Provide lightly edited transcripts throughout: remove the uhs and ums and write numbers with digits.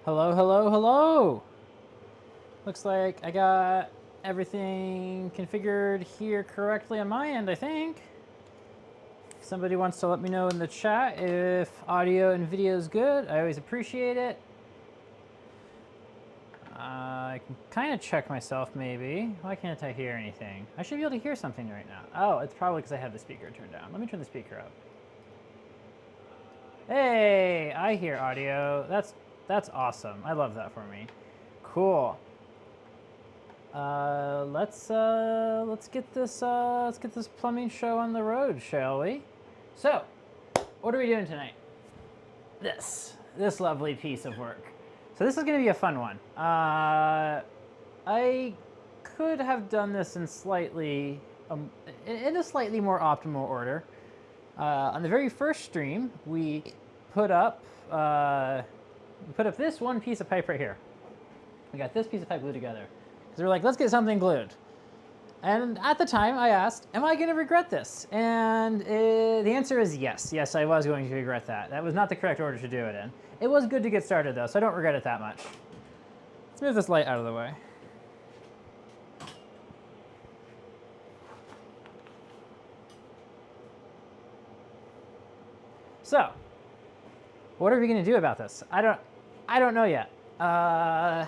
Hello, hello, hello! Looks like I got everything configured here correctly on my end, I think. If somebody wants to let me know in the chat if audio and video is good, I always appreciate it. I can kind of check myself, maybe. Why can't I hear anything? I should be able to hear something right now. Oh, it's probably because I have the speaker turned down. Let me turn the speaker up. Hey, I hear audio. That's awesome. I love that for me. Cool. Let's get this plumbing show on the road, shall we? So, what are we doing tonight? This lovely piece of work. So this is going to be a fun one. I could have done this in a slightly more optimal order. On the very first stream, we put up this one piece of pipe right here. We got this piece of pipe glued together. Because we're like, let's get something glued. And at the time, I asked, am I going to regret this? And the answer is yes. Yes, I was going to regret that. That was not the correct order to do it in. It was good to get started, though, so I don't regret it that much. Let's move this light out of the way. So, what are we going to do about this? I don't know yet. I'll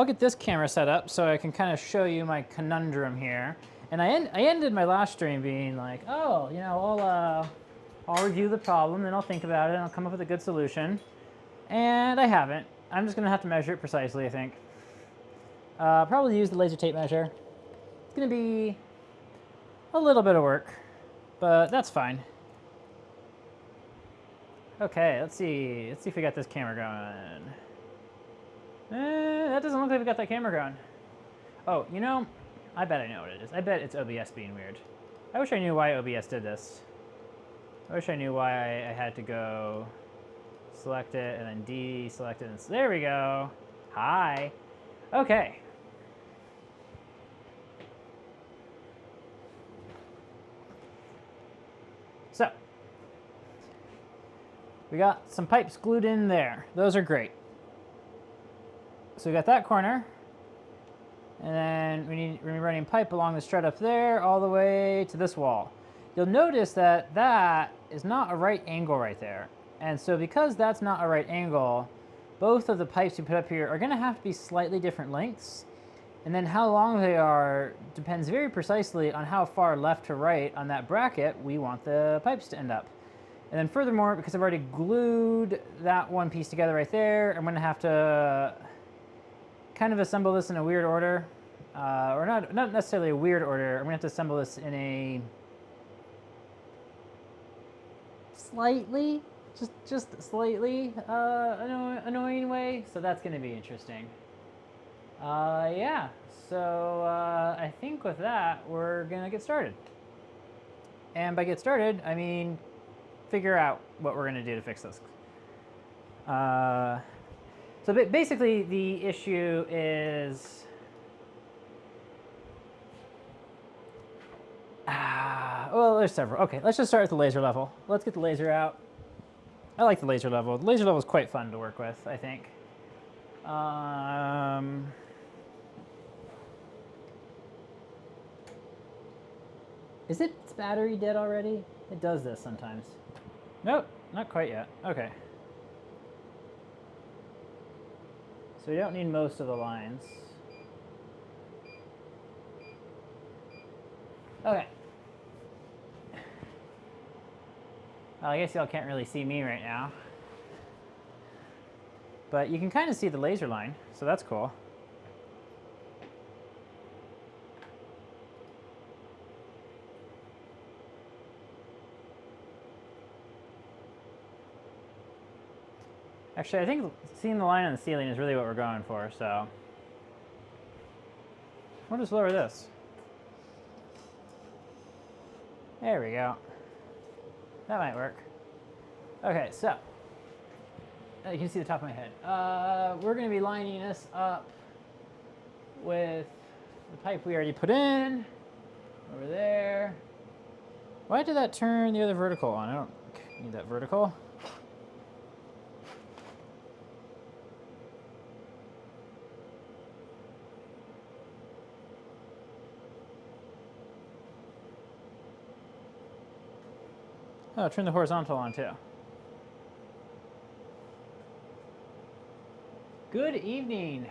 get this camera set up so I can kind of show you my conundrum here. And I ended my last stream being like, oh, you know, I'll review the problem, and I'll think about it, and I'll come up with a good solution. And I haven't. I'm just gonna have to measure it precisely, I think. Probably use the laser tape measure. It's gonna be a little bit of work, but that's fine. Okay, let's see if we got this camera going. That doesn't look like we got that camera going. Oh, you know, I bet I know what it is. I bet it's OBS being weird. I wish I knew why OBS did this. I wish I knew why I had to go select it and then deselect it. And there we go. Hi. Okay. So, we got some pipes glued in there. Those are great. So we got that corner. And then we're running pipe along the strut up there all the way to this wall. You'll notice that that is not a right angle right there. And so because that's not a right angle, both of the pipes we put up here are gonna have to be slightly different lengths. And then how long they are depends very precisely on how far left to right on that bracket we want the pipes to end up. And then furthermore, because I've already glued that one piece together right there, I'm gonna have to kind of assemble this in a weird order. Or not necessarily a weird order. I'm gonna have to assemble this in a slightly, just slightly annoying way. So that's gonna be interesting. Yeah, so I think with that, we're gonna get started. And by get started, I mean figure out what we're gonna do to fix this. So basically the issue is, well, there's several. Okay, let's just start with the laser level. Let's get the laser out. I like the laser level. The laser level is quite fun to work with, I think. Is its battery dead already? It does this sometimes. Nope, not quite yet. Okay. So we don't need most of the lines. Okay. Well, I guess y'all can't really see me right now. But you can kind of see the laser line, so that's cool. Actually, I think seeing the line on the ceiling is really what we're going for, so we'll just lower this. There we go. That might work. Okay, so you can see the top of my head. We're going to be lining this up with the pipe we already put in over there. Why did that turn the other vertical on? I don't need that vertical. Oh, turn the horizontal on too. Good evening.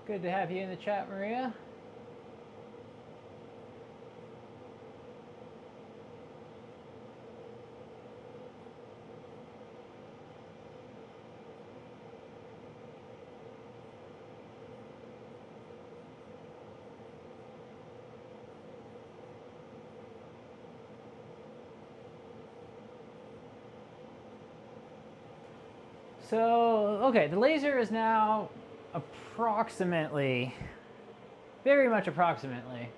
Good to have you in the chat, Maria. So, okay, the laser is now approximately, very much approximately.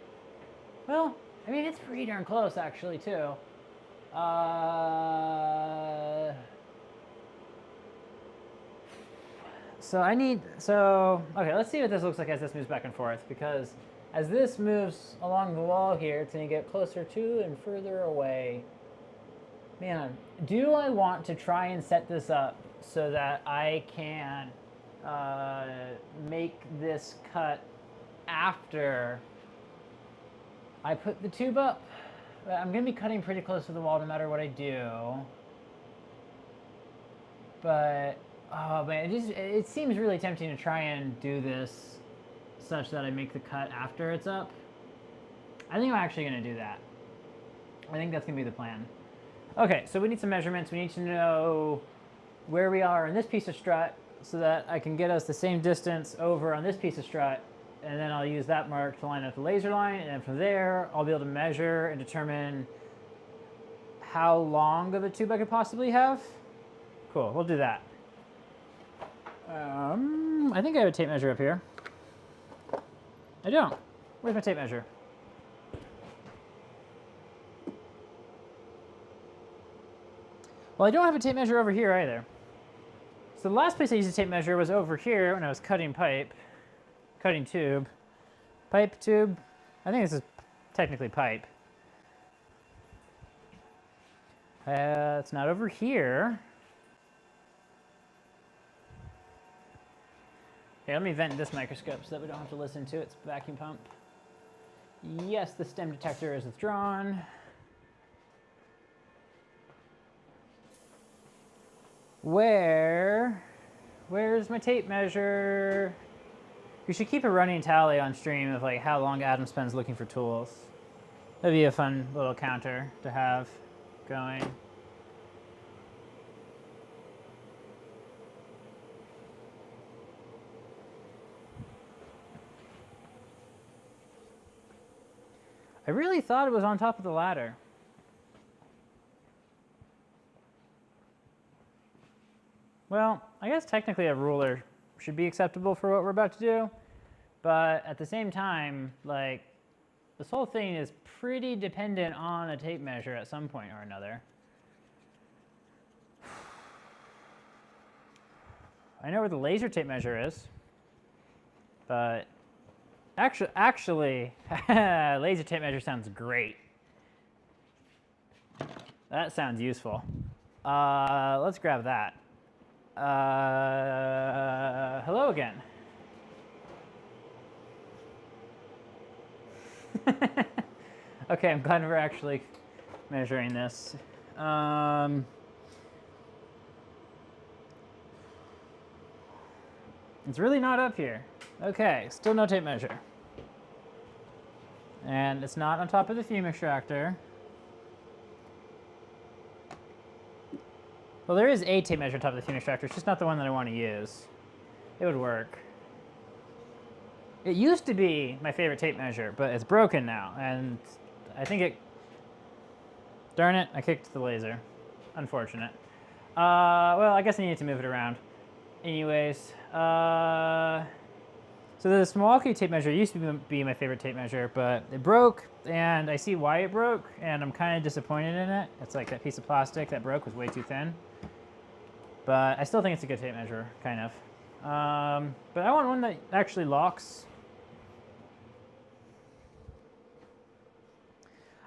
Well, I mean, it's pretty darn close actually too. Okay, let's see what this looks like as this moves back and forth, because as this moves along the wall here, it's gonna get closer to and further away. Man, do I want to try and set this up so that I can make this cut after I put the tube up? I'm gonna be cutting pretty close to the wall no matter what I do. But, oh man, it seems really tempting to try and do this such that I make the cut after it's up. I think I'm actually going to do that. I think that's going to be the plan. Okay, so we need some measurements. We need to know where we are in this piece of strut so that I can get us the same distance over on this piece of strut, and then I'll use that mark to line up the laser line, and then from there I'll be able to measure and determine how long of a tube I could possibly have. Cool, we'll do that. I think I have a tape measure up here. I don't. Where's my tape measure? Well, I don't have a tape measure over here either. So the last place I used a tape measure was over here when I was cutting pipe, cutting tube. Pipe, tube. I think this is technically pipe. It's not over here. Okay, let me vent this microscope so that we don't have to listen to its vacuum pump. Yes, the stem detector is withdrawn. Where's my tape measure? We should keep a running tally on stream of like how long Adam spends looking for tools. That'd be a fun little counter to have going. I really thought it was on top of the ladder. Well, I guess technically a ruler should be acceptable for what we're about to do, but at the same time, like, this whole thing is pretty dependent on a tape measure at some point or another. I know where the laser tape measure is, but actually, laser tape measure sounds great. That sounds useful. Let's grab that. Hello again. Okay, I'm glad we're actually measuring this. It's really not up here. Okay, still no tape measure. And it's not on top of the fume extractor. Well, there is a tape measure on top of the fume extractor. It's just not the one that I want to use. It would work. It used to be my favorite tape measure, but it's broken now. And I think it... Darn it, I kicked the laser. Unfortunate. Well, I guess I needed to move it around. Anyways, so the Milwaukee tape measure used to be my favorite tape measure, but it broke, and I see why it broke, and I'm kind of disappointed in it. It's like that piece of plastic that broke was way too thin. But I still think it's a good tape measure, kind of. But I want one that actually locks.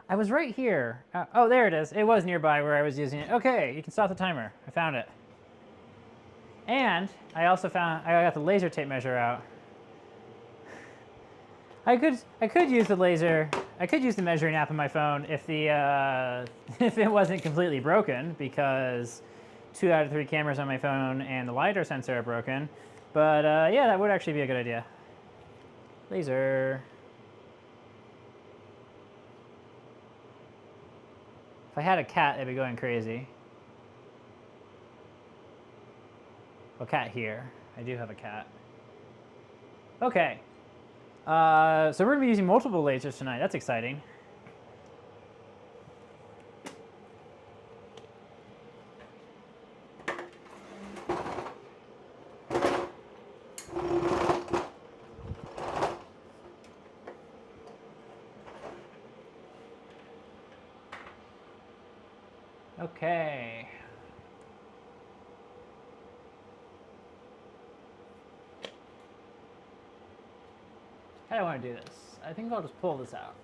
I was right here. Oh, there it is. It was nearby where I was using it. Okay, you can stop the timer. I found it. And I also found, I got the laser tape measure out. I could use the laser, I could use the measuring app on my phone if the if it wasn't completely broken, because 2 out of 3 cameras on my phone and the LiDAR sensor are broken. But yeah, that would actually be a good idea. Laser. If I had a cat, they'd be going crazy. Well, cat here. I do have a cat. Okay. So we're going to be using multiple lasers tonight. That's exciting. Okay. How do I want to do this? I think I'll just pull this out.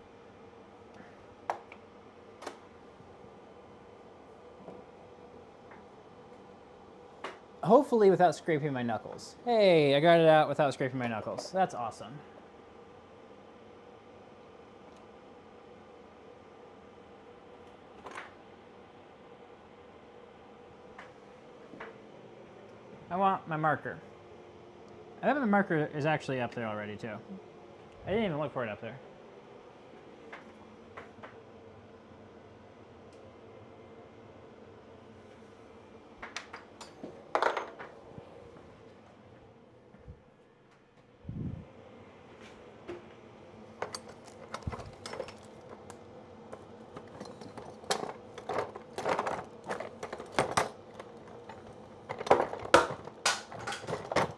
Hopefully without scraping my knuckles. Hey, I got it out without scraping my knuckles. That's awesome. I want my marker. I bet my marker is actually up there already too. I didn't even look for it up there.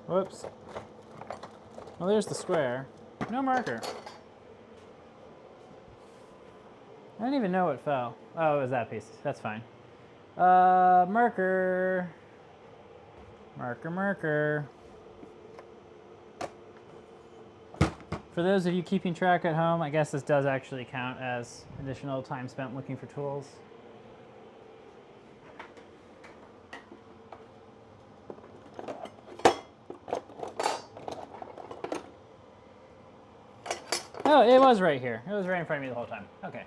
Whoops. Well, there's the square. No marker. I didn't even know what fell. Oh, it was that piece. That's fine. Marker. Marker, marker. For those of you keeping track at home, I guess this does actually count as additional time spent looking for tools. Oh, it was right here. It was right in front of me the whole time. Okay.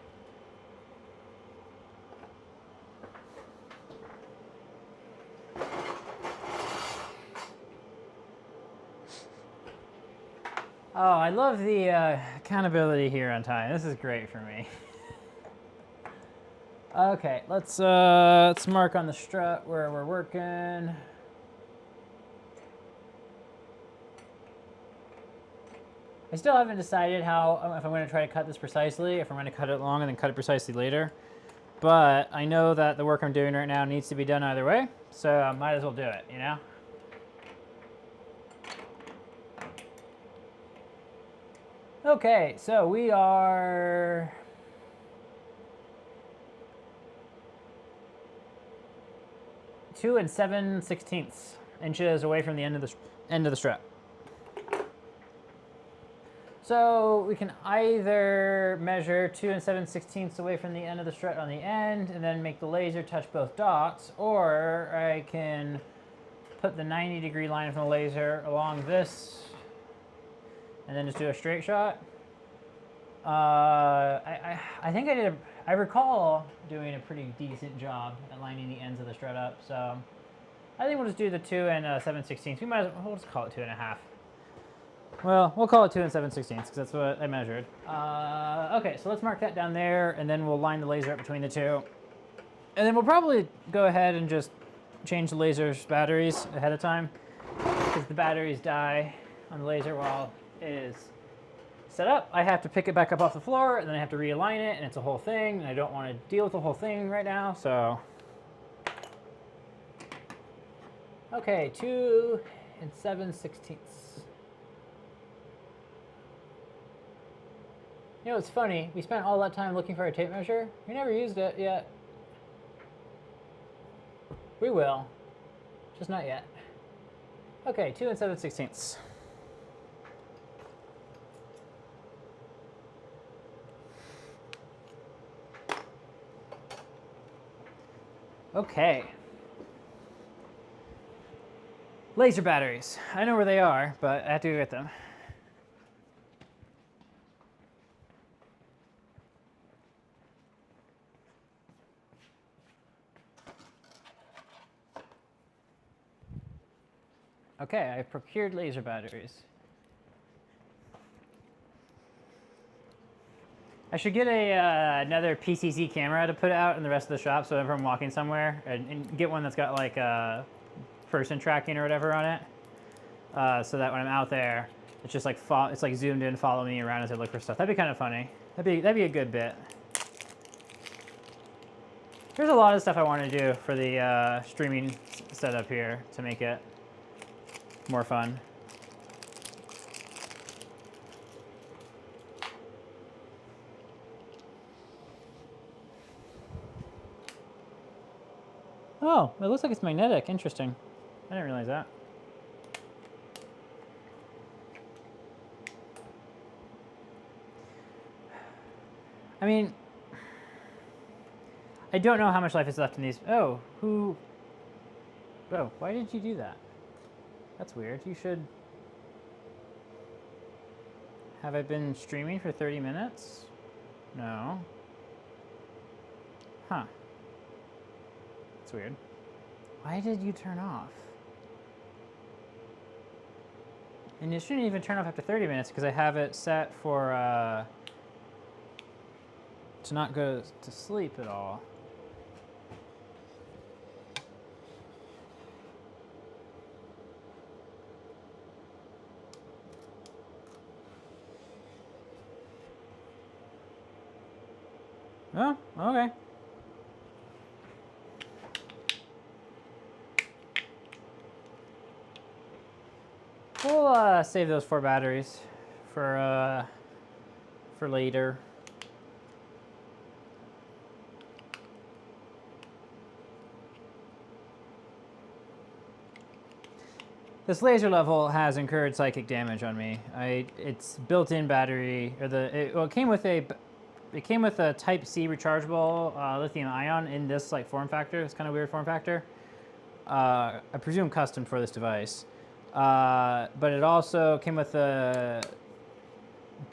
Oh, I love the accountability here on time. This is great for me. Okay, let's mark on the strut where we're working. I still haven't decided how, if I'm going to try to cut this precisely, if I'm going to cut it long and then cut it precisely later. But I know that the work I'm doing right now needs to be done either way, so I might as well do it, you know? Okay, so we are... two and 7/16 inches away from the end of the strut. So we can either measure 2 and 7/16 away from the end of the strut on the end and then make the laser touch both dots, or I can put the 90-degree line from the laser along this and then just do a straight shot. I think I recall doing a pretty decent job at lining the ends of the strut up, so I think we'll just do the 2 and 7/16. We'll just call it 2.5. Well, we'll call it 2 and 7/16 because that's what I measured. Okay, so let's mark that down there, and then we'll line the laser up between the two. And then we'll probably go ahead and just change the laser's batteries ahead of time, because the batteries die on the laser while it is set up. I have to pick it back up off the floor, and then I have to realign it, and it's a whole thing, and I don't want to deal with the whole thing right now, so. Okay, 2 and 7/16. You know, it's funny, we spent all that time looking for a tape measure. We never used it yet. We will, just not yet. Okay, 2 and 7/16. Okay. Laser batteries. I know where they are, but I have to go get them. Okay, I've procured laser batteries. I should get another PCC camera to put out in the rest of the shop, so if I'm walking somewhere, and get one that's got like person tracking or whatever on it, so that when I'm out there, it's just like it's like zoomed in, follow me around as I look for stuff. That'd be kind of funny. That'd be a good bit. There's a lot of stuff I want to do for the streaming setup here to make it more fun. Oh, it looks like it's magnetic. Interesting. I didn't realize that. I mean, I don't know how much life is left in these. Oh, why did you do that? That's weird. You should. Have I been streaming for 30 minutes? No. Huh. That's weird. Why did you turn off? And it shouldn't even turn off after 30 minutes because I have it set for to not go to sleep at all. Oh, okay. We'll save those 4 batteries for later. This laser level has incurred psychic damage on me. Its built-in battery, or it came with a Type C rechargeable lithium ion in this like form factor. It's kind of weird form factor. I presume custom for this device. But it also came with a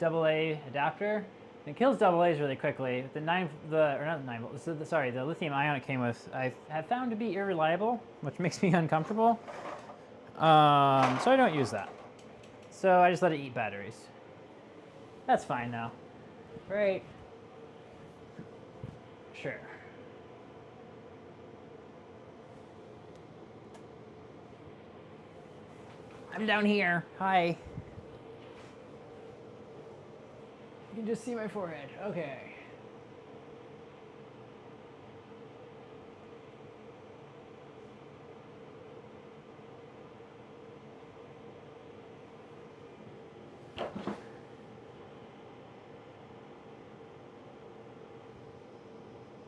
AA adapter. It kills AA's really quickly. The lithium ion it came with, I have found to be irreliable, which makes me uncomfortable. So I don't use that. So I just let it eat batteries. That's fine though. Right? Sure. I'm down here. Hi. You can just see my forehead. Okay.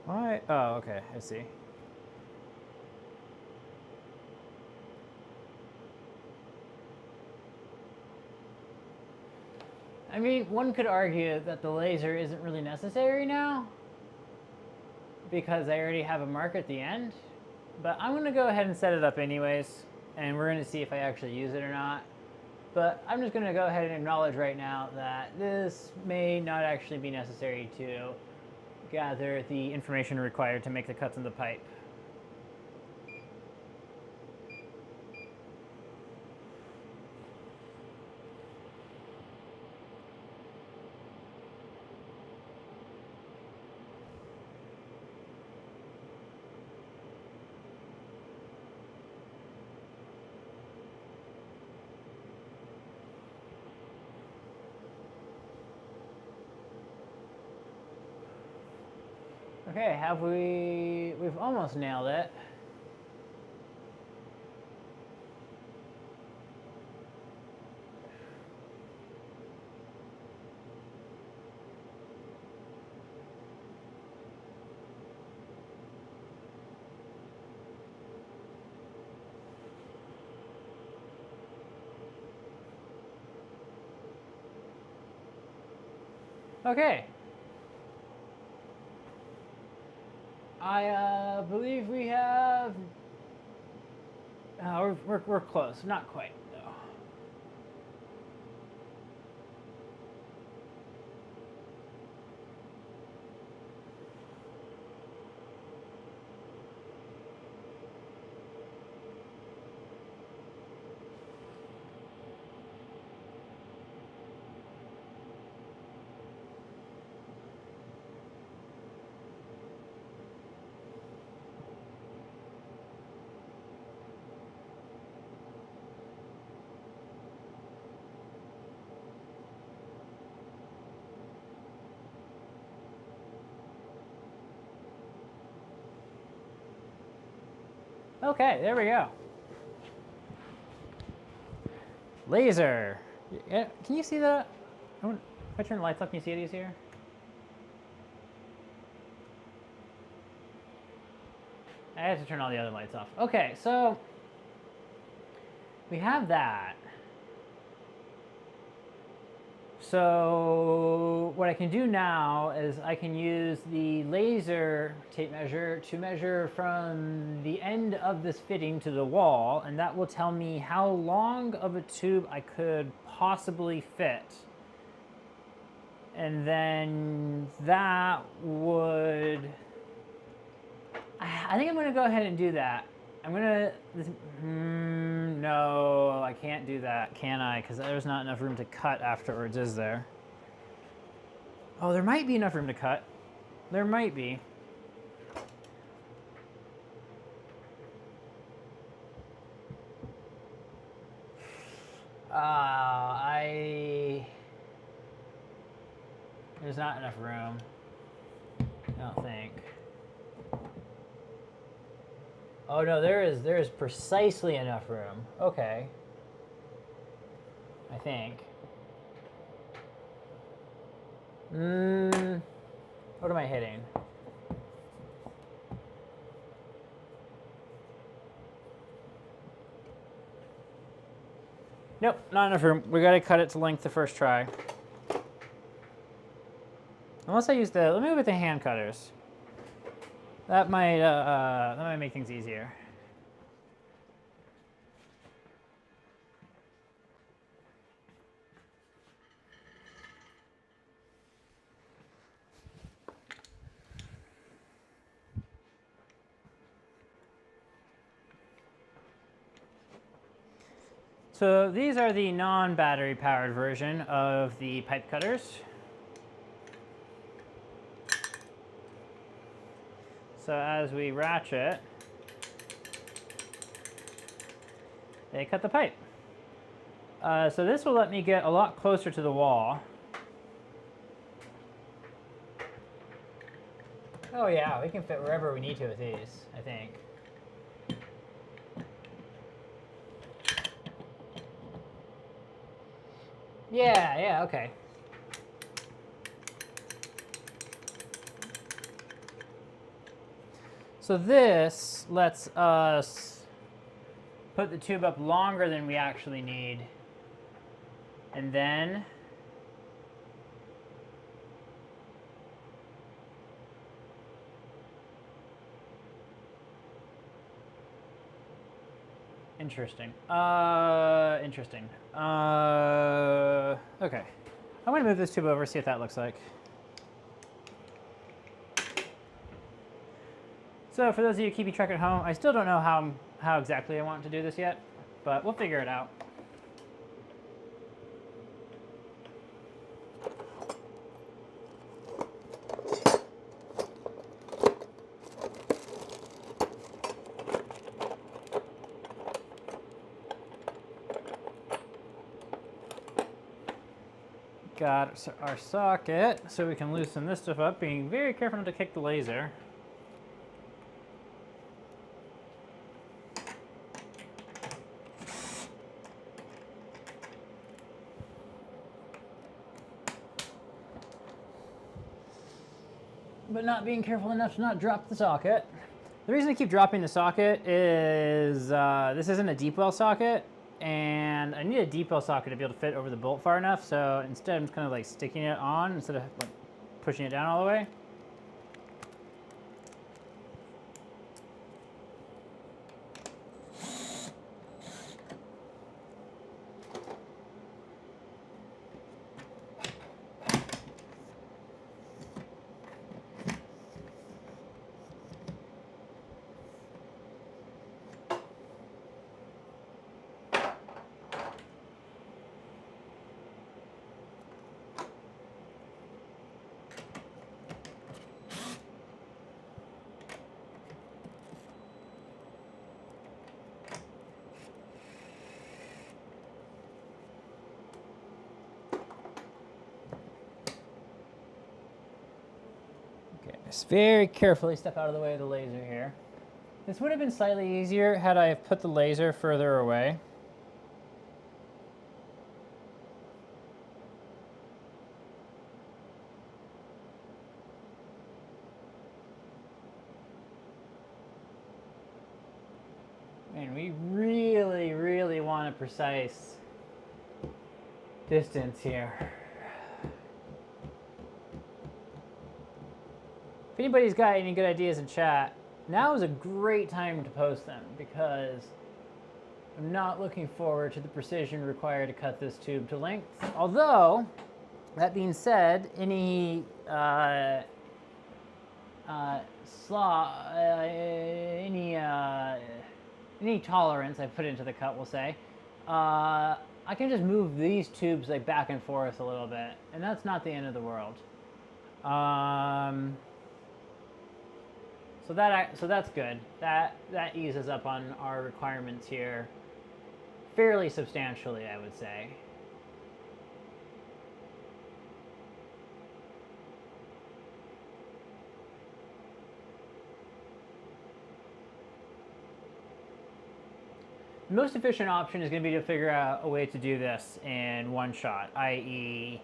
Why? Oh, okay. I see. I mean, one could argue that the laser isn't really necessary now because I already have a mark at the end, but I'm going to go ahead and set it up anyways, and we're going to see if I actually use it or not. But I'm just going to go ahead and acknowledge right now that this may not actually be necessary to gather the information required to make the cuts in the pipe. Okay, we've almost nailed it. Okay. I believe we have. We're close. Not quite though. Okay, there we go. Laser. Yeah, can you see that? If I turn the lights up, can you see it easier? I have to turn all the other lights off. Okay, so we have that. So what I can do now is I can use the laser tape measure to measure from the end of this fitting to the wall, and that will tell me how long of a tube I could possibly fit. And then that would... I think I'm going to go ahead and do that. I'm gonna, no, I can't do that, can I? Because there's not enough room to cut afterwards, is there? Oh, there might be enough room to cut. There might be. There's not enough room. I don't think. Oh no, there is precisely enough room. Okay. I think. What am I hitting? Nope, not enough room. We gotta cut it to length the first try. Unless I use let me go with the hand cutters. That might make things easier. So these are the non-battery powered version of the pipe cutters. So as we ratchet, they cut the pipe. So this will let me get a lot closer to the wall. Oh yeah, we can fit wherever we need to with these, I think. Yeah, okay. So this lets us put the tube up longer than we actually need. And then interesting. Interesting. Okay. I'm gonna move this tube over, see what that looks like. So for those of you keeping track at home, I still don't know how exactly I want to do this yet, but we'll figure it out. Got our socket, so we can loosen this stuff up, being very careful not to kick the laser. But not being careful enough to not drop the socket. The reason I keep dropping the socket is this isn't a deep well socket, and I need a deep well socket to be able to fit over the bolt far enough, so instead I'm just kind of like sticking it on instead of like pushing it down all the way. Just very carefully step out of the way of the laser here. This would have been slightly easier had I put the laser further away. And we really, really want a precise distance here. If anybody's got any good ideas in chat, now is a great time to post them because I'm not looking forward to the precision required to cut this tube to length. Although, that being said, any any tolerance I put into the cut, we'll say, I can just move these tubes like back and forth a little bit, and that's not the end of the world. So that's good. That eases up on our requirements here fairly substantially, I would say. The most efficient option is going to be to figure out a way to do this in one shot, i.e.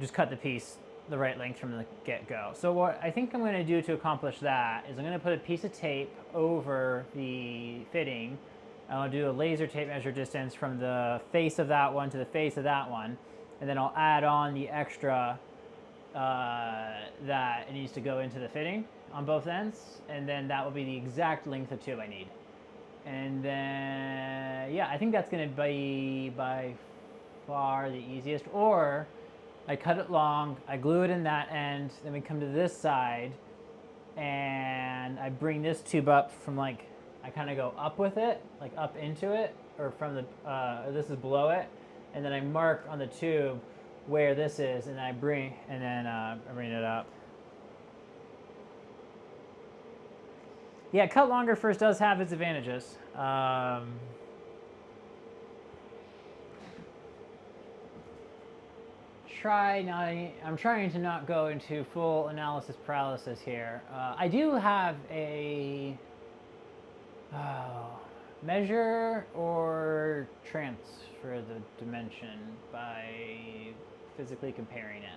just cut the piece the right length from the get-go. So what I think I'm going to do to accomplish that is I'm going to put a piece of tape over the fitting. I'll do a laser tape measure distance from the face of that one to the face of that one, and then I'll add on the extra that it needs to go into the fitting on both ends, and then that will be the exact length of tube I need. And then, yeah, I think that's going to be by far the easiest. Or I cut it long, I glue it in that end, then we come to this side, and I bring this tube up from like, I kind of go up with it, like up into it, or from the, this is below it, and then I mark on the tube where this is, and I bring it up. Yeah, cut longer first does have its advantages. I'm trying to not go into full analysis paralysis here. I do have a measure or transfer the dimension by physically comparing it.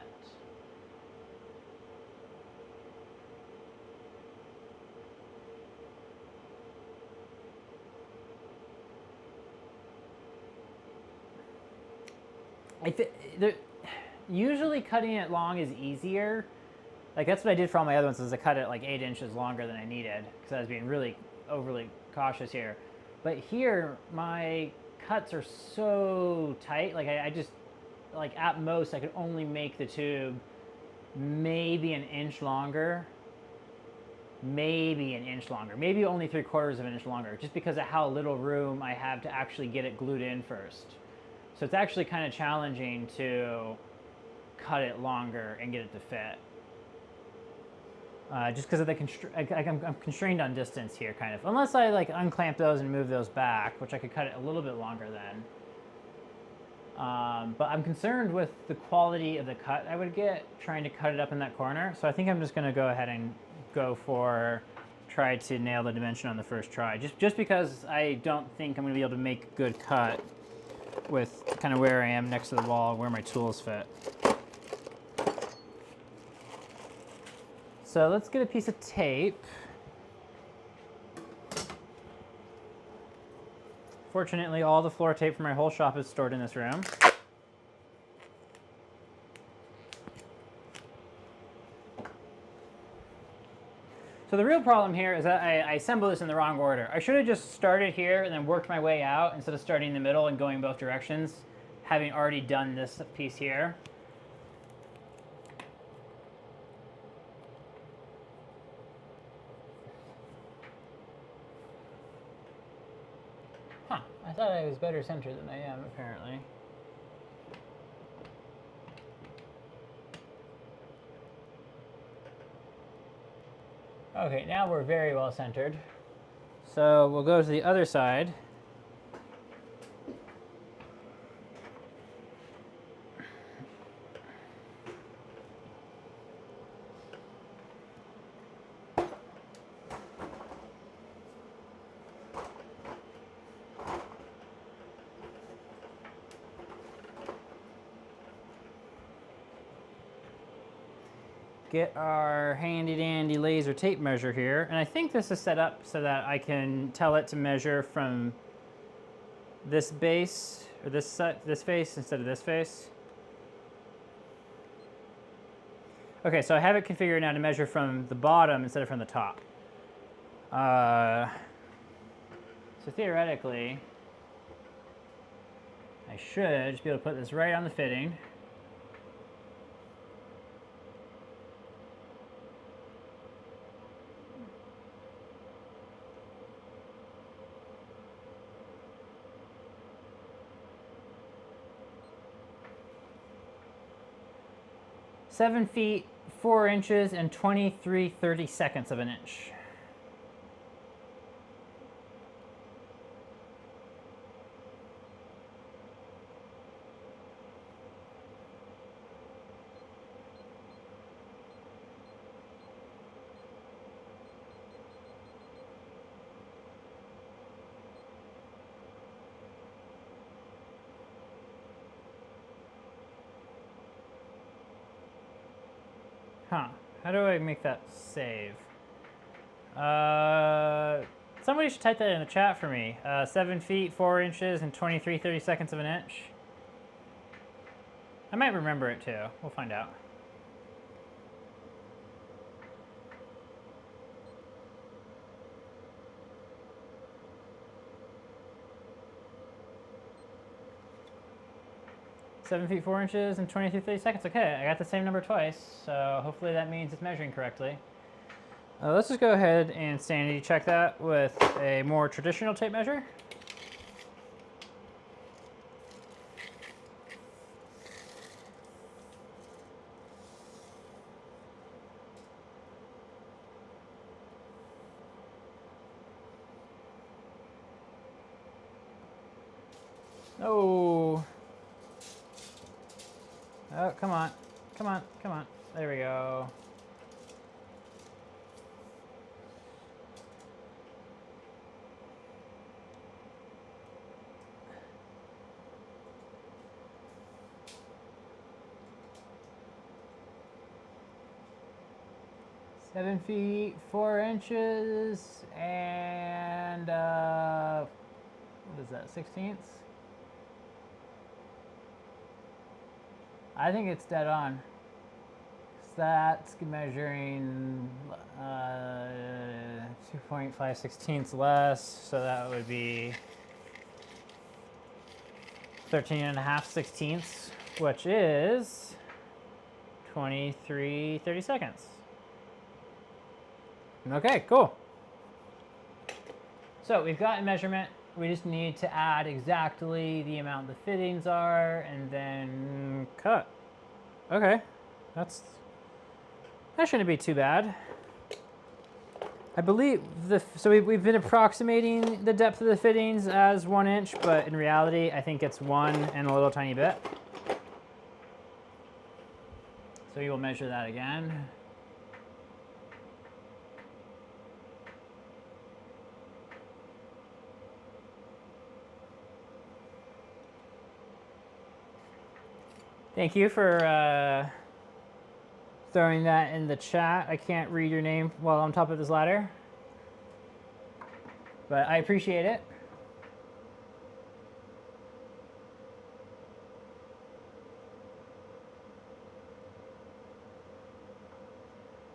Usually cutting it long is easier. Like that's what I did for all my other ones, is I cut it like 8 inches longer than I needed because I was being really overly cautious here. But here, my cuts are so tight. Like I just, like at most, I could only make the tube maybe an inch longer. Maybe an inch longer. Maybe only 3/4 of an inch longer, just because of how little room I have to actually get it glued in first. So it's actually kind of challenging to cut it longer and get it to fit. Just because of the I'm constrained on distance here, kind of. Unless I like unclamp those and move those back, which I could cut it a little bit longer then. But I'm concerned with the quality of the cut I would get trying to cut it up in that corner. So I think I'm just going to go ahead and try to nail the dimension on the first try. Just because I don't think I'm going to be able to make a good cut with kind of where I am next to the wall, where my tools fit. So let's get a piece of tape. Fortunately, all the floor tape for my whole shop is stored in this room. So the real problem here is that I assembled this in the wrong order. I should have just started here and then worked my way out instead of starting in the middle and going both directions, having already done this piece here. Huh, I thought I was better centered than I am, apparently. Okay, now we're very well centered. So we'll go to the other side. Get our handy dandy laser tape measure here, and I think this is set up so that I can tell it to measure from this base, or this face instead of this face. Okay, so I have it configured now to measure from the bottom instead of from the top. So theoretically, I should just be able to put this right on the fitting. 7 feet, 4 inches, and 23/32 of an inch. Huh. How do I make that save? Somebody should type that in the chat for me. 7 feet, 4 inches, and 23/32 of an inch. I might remember it too. We'll find out. Seven feet, 4 inches, and 23/32. Okay, I got the same number twice, so hopefully that means it's measuring correctly. Let's just go ahead and sanity check that with a more traditional tape measure. Oh. Oh, come on. Come on, come on. There we go. Seven feet, 4 inches, and what is that, 16ths? I think it's dead on. That's measuring 2.5/16 less, so that would be 13.5/16, which is 23/32. Okay, cool. So we've got a measurement. We just need to add exactly the amount the fittings are and then cut. Okay, that shouldn't be too bad. I believe so we've been approximating the depth of the fittings as 1 inch, but in reality, I think it's 1 and a little tiny bit. So we will measure that again. Thank you for throwing that in the chat. I can't read your name while on top of this ladder, but I appreciate it.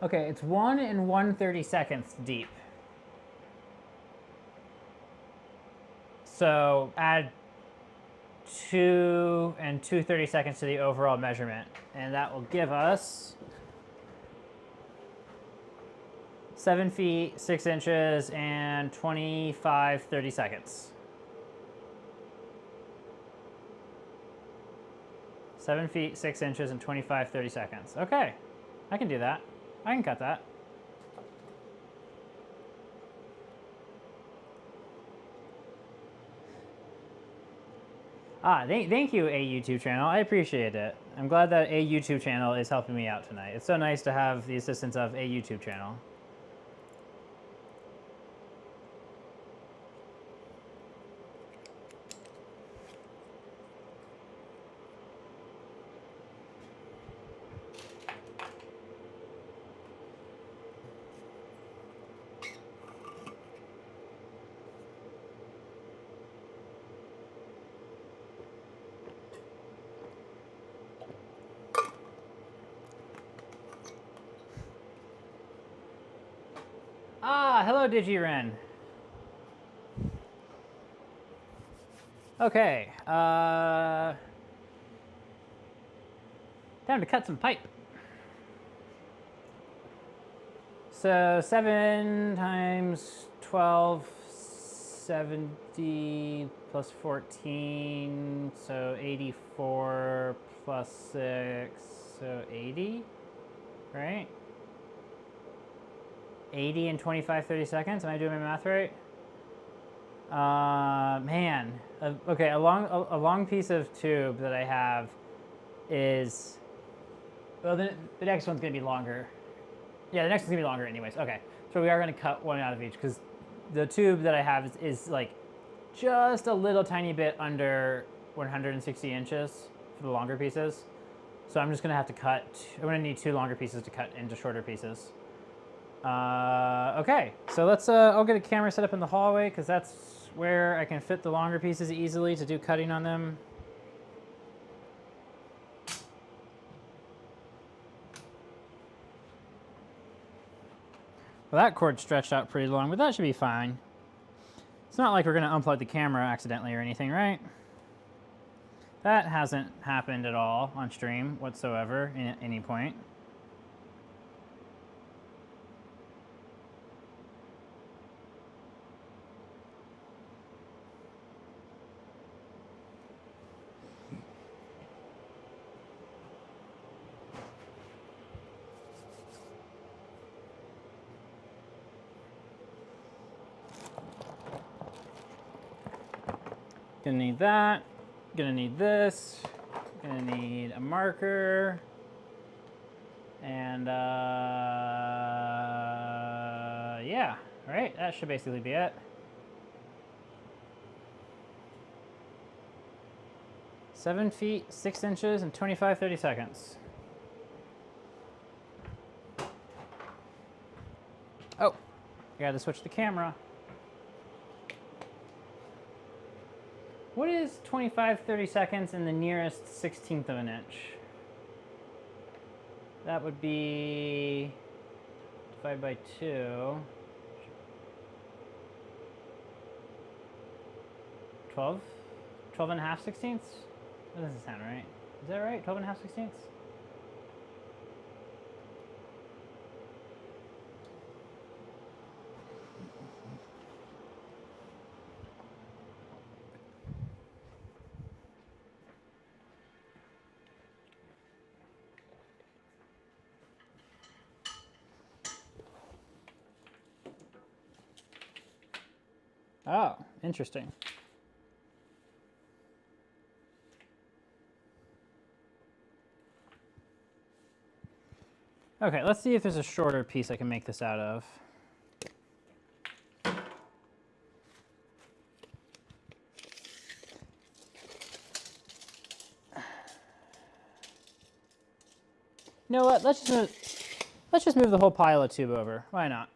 Okay, it's 1 and 1/32 deep. So add 2 and 2/32 to the overall measurement, and that will give us 7 feet, 6 inches, and 25/32. 7 feet, 6 inches, and 25/32. Okay, I can do that. I can cut that. Thank you, a YouTube channel. I appreciate it. I'm glad that a YouTube channel is helping me out tonight. It's so nice to have the assistance of a YouTube channel. Hello, DigiRen. Okay, time to cut some pipe. So 7 times 12, 70 plus 14, so 84 plus 6, So 80, right? 80 in 25, 30 seconds. Am I doing my math right? Man. Okay, a long piece of tube that I have is, well, the next one's going to be longer. Yeah, the next one's going to be longer anyways. Okay, so we are going to cut one out of each because the tube that I have is like just a little tiny bit under 160 inches for the longer pieces. So I'm just going to have to cut, I'm going to need 2 longer pieces to cut into shorter pieces. Okay, so let's, I'll get a camera set up in the hallway because that's where I can fit the longer pieces easily to do cutting on them. Well, that cord stretched out pretty long, but that should be fine. It's not like we're going to unplug the camera accidentally or anything, right? That hasn't happened at all on stream whatsoever at any point. Gonna need that. Gonna need this. Gonna need a marker. And yeah, all right, that should basically be it. 7 feet, 6 inches, and 25, 30 seconds. Oh, I gotta switch the camera. What is 25, 30 seconds in the nearest 16th of an inch? That would be divided by 2. 12? 12 and a half sixteenths? That doesn't sound right. Is that right? 12 and a half sixteenths? Oh, interesting. Okay, let's see if there's a shorter piece I can make this out of. You know what? Let's just move the whole pile of tube over. Why not?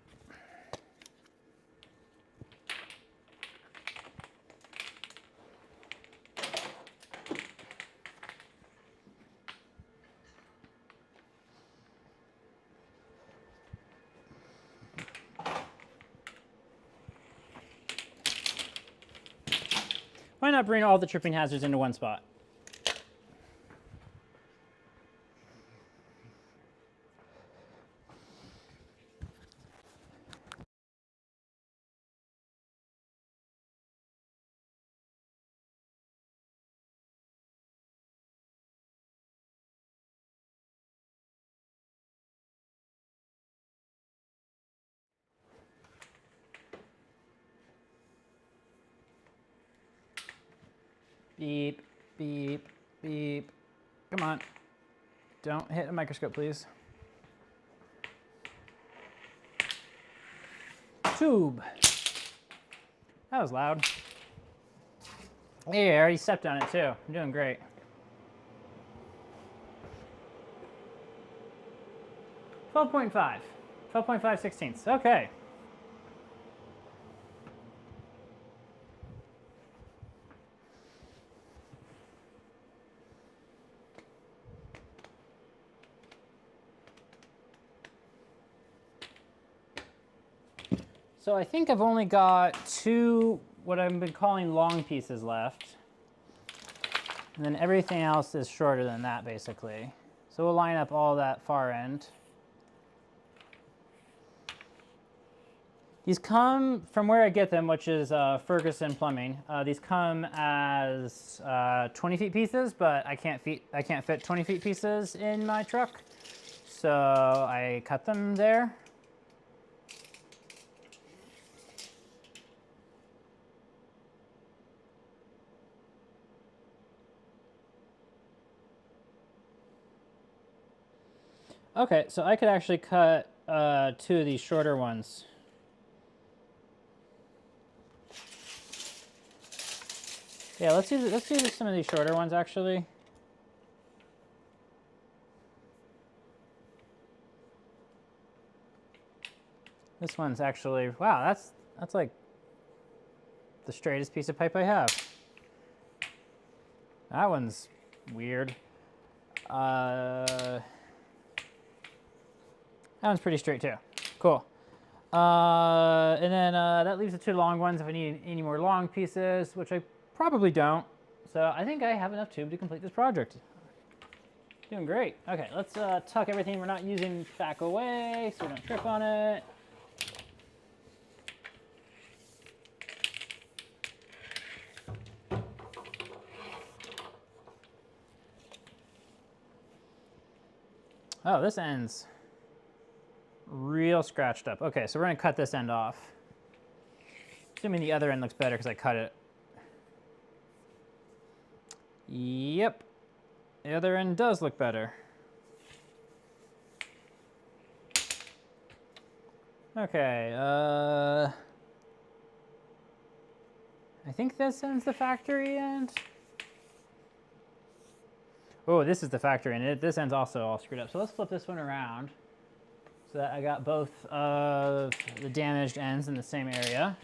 Why not bring all the tripping hazards into one spot? Beep, beep, beep. Come on. Don't hit a microscope, please. Tube. That was loud. Hey, I already stepped on it too. I'm doing great. 12.5. 12.5 sixteenths. Okay. So I think I've only got 2, what I've been calling long pieces left. And then everything else is shorter than that, basically. So we'll line up all that far end. These come from where I get them, which is Ferguson Plumbing. These come as 20 feet pieces, but I can't fit 20 feet pieces in my truck, so I cut them there. Okay, so I could actually cut 2 of these shorter ones. Yeah, let's do some of these shorter ones actually. This one's actually, wow, that's like the straightest piece of pipe I have. That one's weird. That one's pretty straight too. Cool. And then that leaves the 2 long ones if I need any more long pieces, which I probably don't. So I think I have enough tube to complete this project. Doing great. Okay, let's tuck everything we're not using back away so we don't trip on it. Oh, this end's real scratched up. Okay, so we're gonna cut this end off. Assuming the other end looks better because I cut it. Yep, the other end does look better. Okay, I think this end's the factory end. Oh, this is the factory end. This end's also all screwed up. So let's flip this one around so that I got both of the damaged ends in the same area.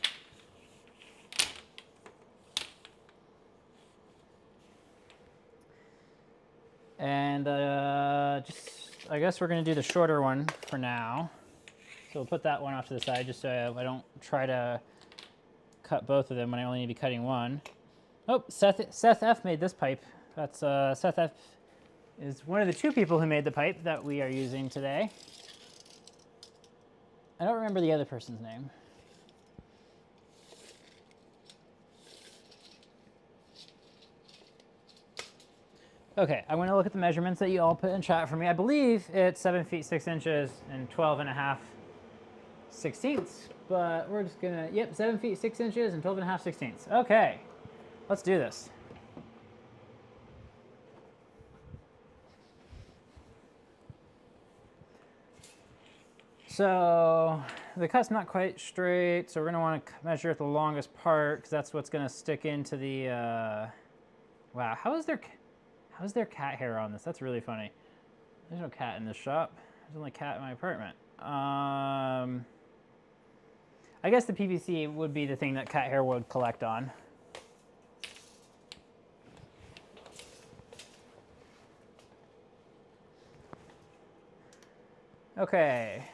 And I guess we're gonna do the shorter one for now. So we'll put that one off to the side just so I don't try to cut both of them when I only need to be cutting one. Oh, Seth F made this pipe. That's Seth F is one of the 2 people who made the pipe that we are using today. I don't remember the other person's name. Okay, I'm gonna look at the measurements that you all put in chat for me. I believe it's 7 feet 6 inches and 12.5/16, but we're just gonna, yep, 7 feet 6 inches and 12.5/16. Okay, let's do this. So the cut's not quite straight, so we're gonna wanna measure the longest part because that's what's gonna stick into the, wow, how is there cat hair on this? That's really funny. There's no cat in this shop. There's only cat in my apartment. I guess the PVC would be the thing that cat hair would collect on. Okay.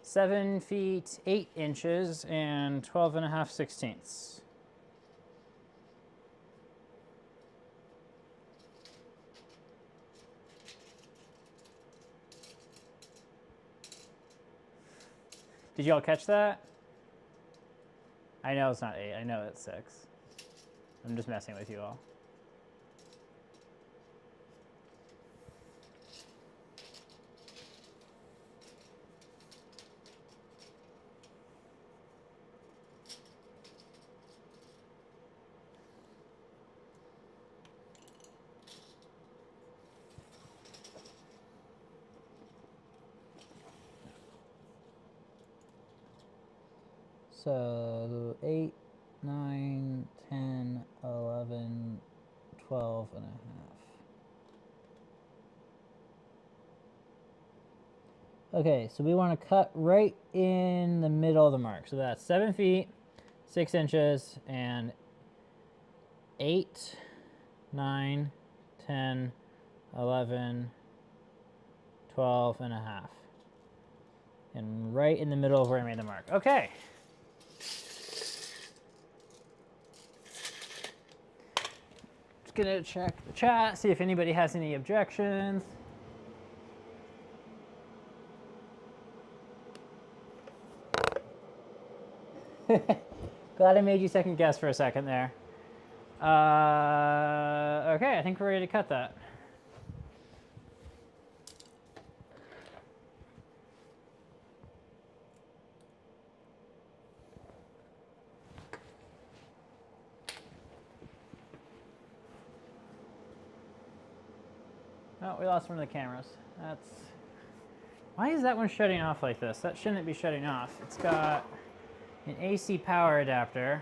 7 feet 8 inches and 12.5/16. Did y'all catch that? I know it's not 8, I know it's 6. I'm just messing with you all. So 8, 9, 10, 11, 12.5. Okay, so we want to cut right in the middle of the mark. So that's 7 feet, 6 inches, and 8, 9, 10, 11, 12.5. And right in the middle of where I made the mark. Okay. Just gonna check the chat, see if anybody has any objections. Glad I made you second guess for a second there. Okay, I think we're ready to cut that. Oh, we lost one of the cameras. That's... Why is that one shutting off like this? That shouldn't be shutting off. It's got an AC power adapter,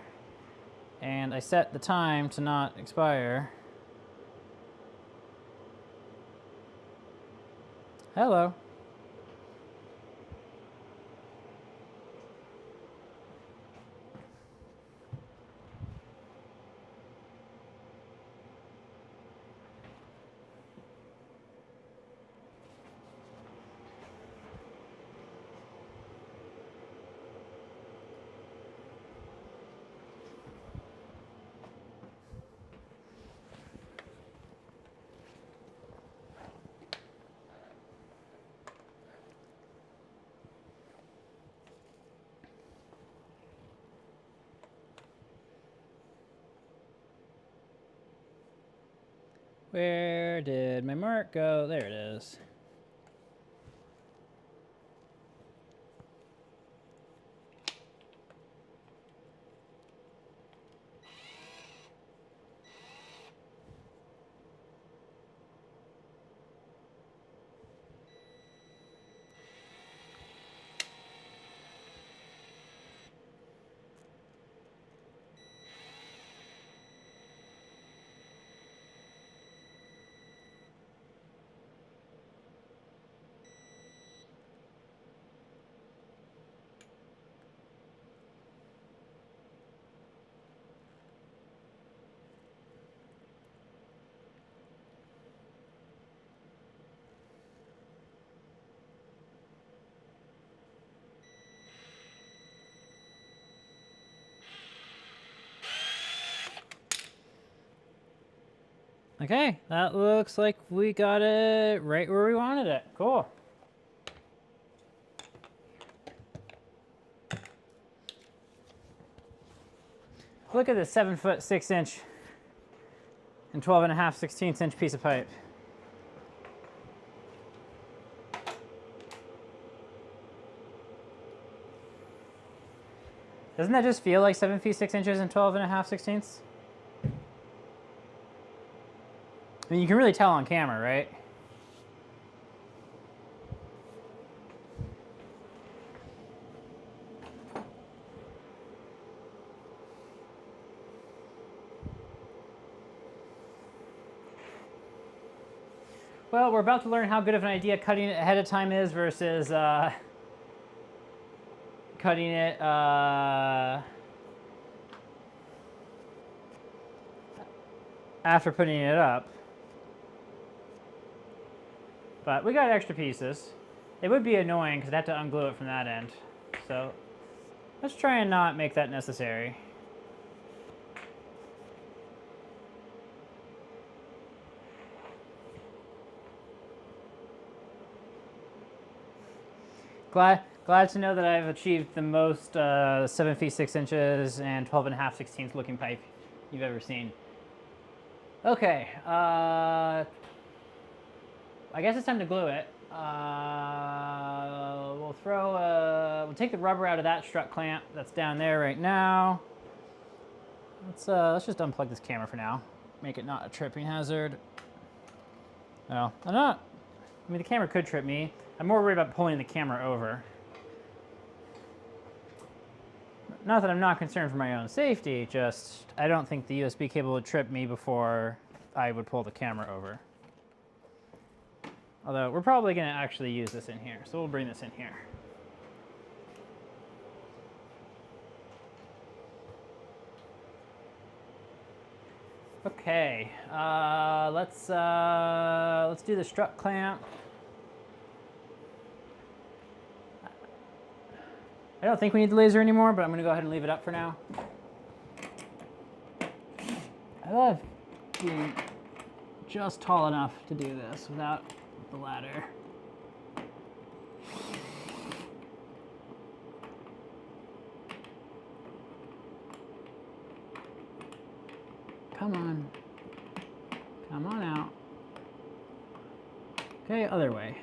and I set the time to not expire. Hello. Where did my mark go? There it is. Okay, that looks like we got it right where we wanted it. Cool. Look at this 7 foot 6 inch and 12.5 16th piece of pipe. Doesn't that just feel like 7 feet 6 inches and 12.5 16ths? I mean, you can really tell on camera, right? Well, we're about to learn how good of an idea cutting it ahead of time is versus cutting it after putting it up. But we got extra pieces. It would be annoying because I'd have to unglue it from that end. So let's try and not make that necessary. Glad to know that I've achieved the most 7 feet 6 inches and 12.5 16ths looking pipe you've ever seen. Okay, I guess it's time to glue it. We'll take the rubber out of that strut clamp that's down there right now. Let's just unplug this camera for now. Make it not a tripping hazard. No, I'm not. I mean, the camera could trip me. I'm more worried about pulling the camera over. Not that I'm not concerned for my own safety, just I don't think the USB cable would trip me before I would pull the camera over. Although we're probably going to actually use this in here, so we'll bring this in here. Okay, let's do the strut clamp. I don't think we need the laser anymore, but I'm going to go ahead and leave it up for now. I love being just tall enough to do this without the ladder. come on. Come on out. Okay, other way.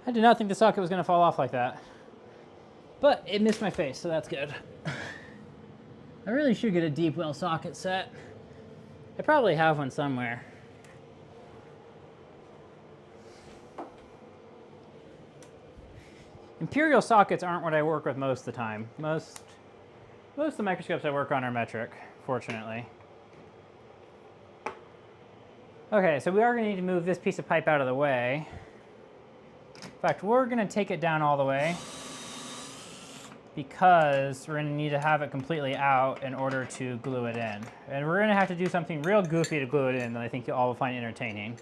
I did not think the socket was going to fall off like that. But it missed my face, so that's good. I really should get a deep well socket set. I probably have one somewhere. Imperial sockets aren't what I work with most of the time. Most of the microscopes I work on are metric, fortunately. Okay, so we are going to need to move this piece of pipe out of the way. In fact, we're going to take it down all the way because we're going to need to have it completely out in order to glue it in. And we're going to have to do something real goofy to glue it in that I think you all will find entertaining.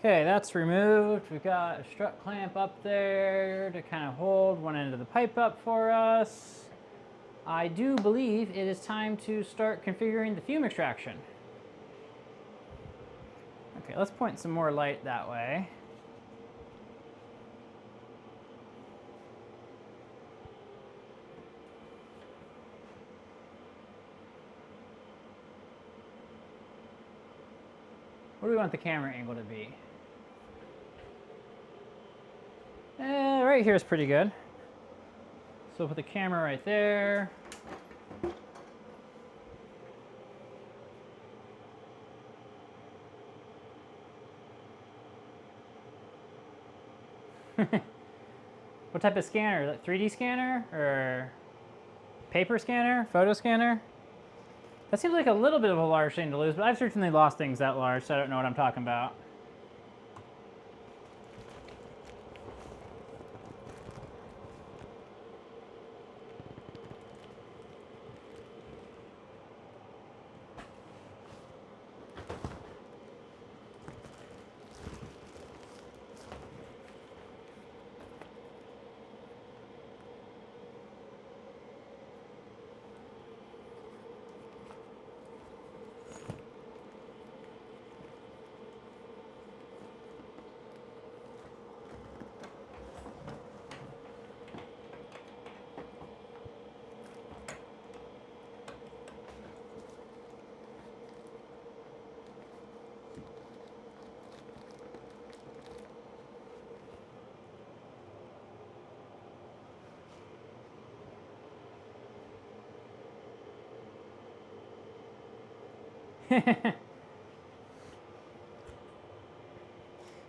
Okay, that's removed. We've got a strut clamp up there to kind of hold one end of the pipe up for us. I do believe it is time to start configuring the fume extraction. Okay, let's point some more light that way. What do we want the camera angle to be? Right here is pretty good. So we'll put the camera right there. What type of scanner? Like 3D scanner or paper scanner, photo scanner? That seems like a little bit of a large thing to lose, but I've certainly lost things that large, so I don't know what I'm talking about.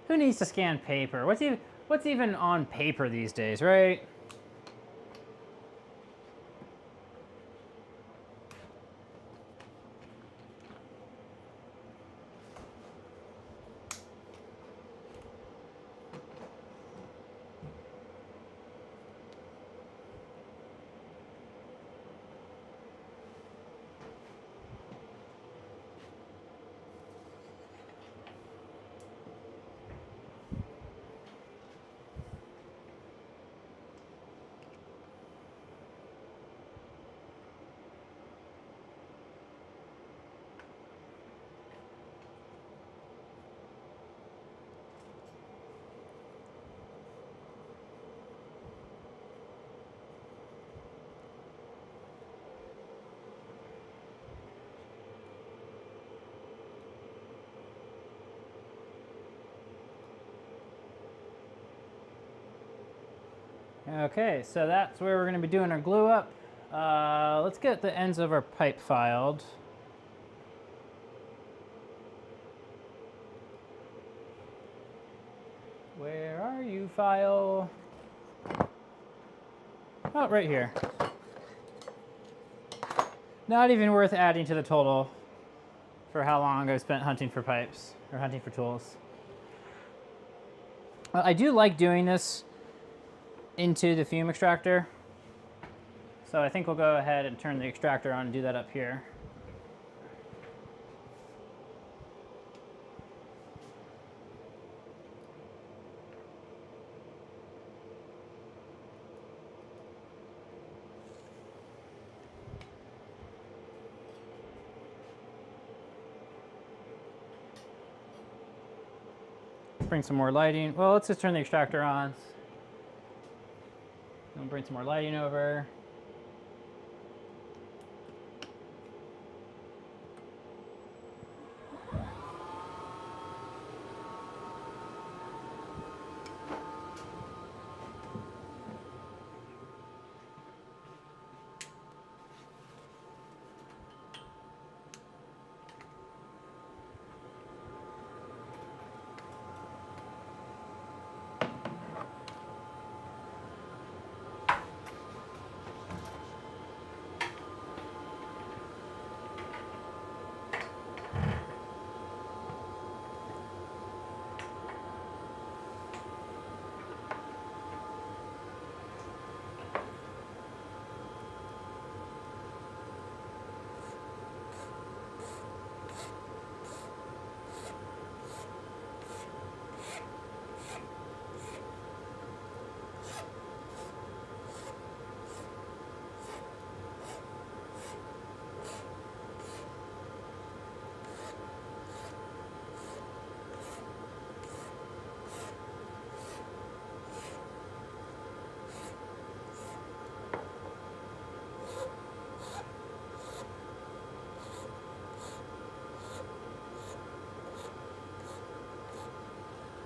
Who needs to scan paper? What's even on paper these days, right? Okay, so that's where we're going to be doing our glue up. Let's get the ends of our pipe filed. Where are you, file? Oh, right here. Not even worth adding to the total for how long I've spent hunting for pipes, or hunting for tools. I do like doing this into the fume extractor. So I think we'll go ahead and turn the extractor on and do that up here. Bring some more lighting. Well, let's just turn the extractor on. We'll bring some more lighting over.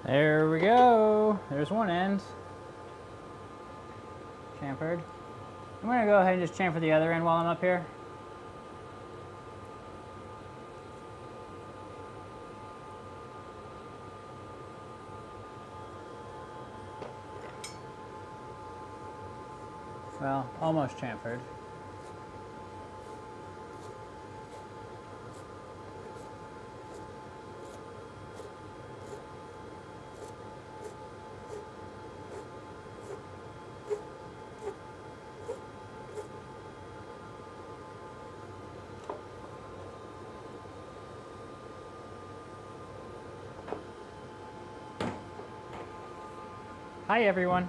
There we go. There's one end. Chamfered. I'm gonna go ahead and just chamfer the other end while I'm up here. Well, almost chamfered. Hi, everyone.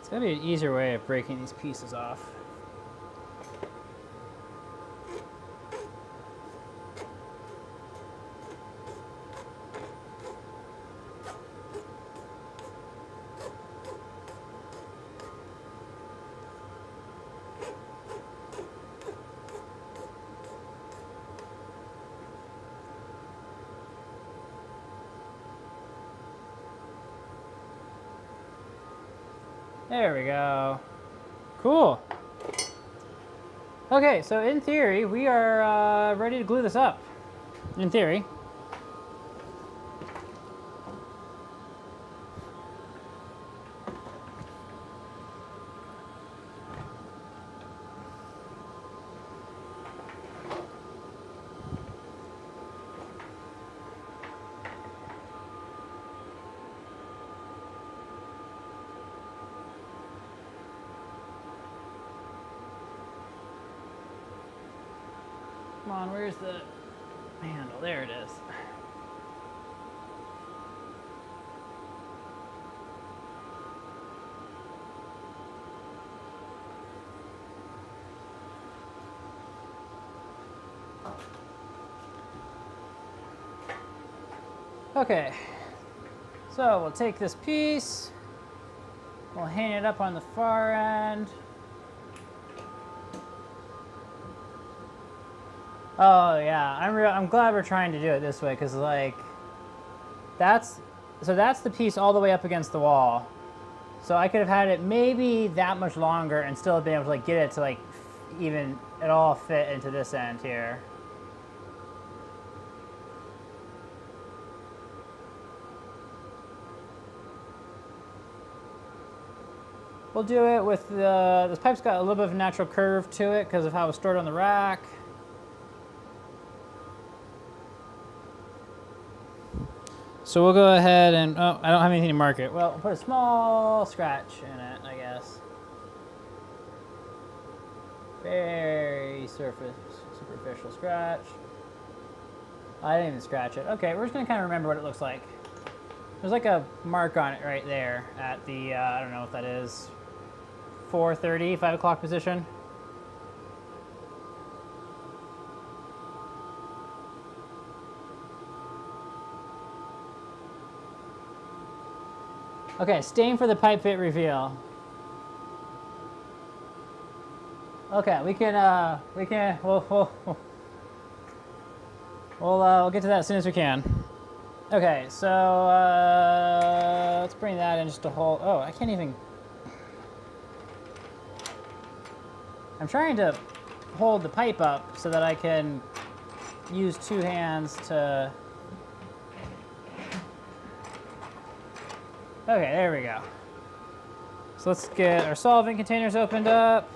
It's gotta be an easier way of breaking these pieces off. There we go. Cool. Okay, so in theory, we are ready to glue this up. In theory. Come on, where's the handle? There it is. Okay, so we'll take this piece, we'll hang it up on the far end. Oh yeah, I'm glad we're trying to do it this way, because like that's the piece all the way up against the wall. So I could have had it maybe that much longer and still have been able to like get it to like even it all fit into this end here. We'll do it with this pipe's got a little bit of a natural curve to it because of how it's stored on the rack. So we'll go ahead and, oh, I don't have anything to mark it. Well, we'll put a small scratch in it, I guess. Very superficial scratch. I didn't even scratch it. Okay, we're just gonna kind of remember what it looks like. There's like a mark on it right there at the, I don't know what that is, 4:30, 5 o'clock position. Okay, staying for the pipe fit reveal. Okay, we'll get to that as soon as we can. Okay, so let's bring that in just to hold. Oh, I can't even. I'm trying to hold the pipe up so that I can use two hands to. Okay, there we go. So let's get our solvent containers opened up.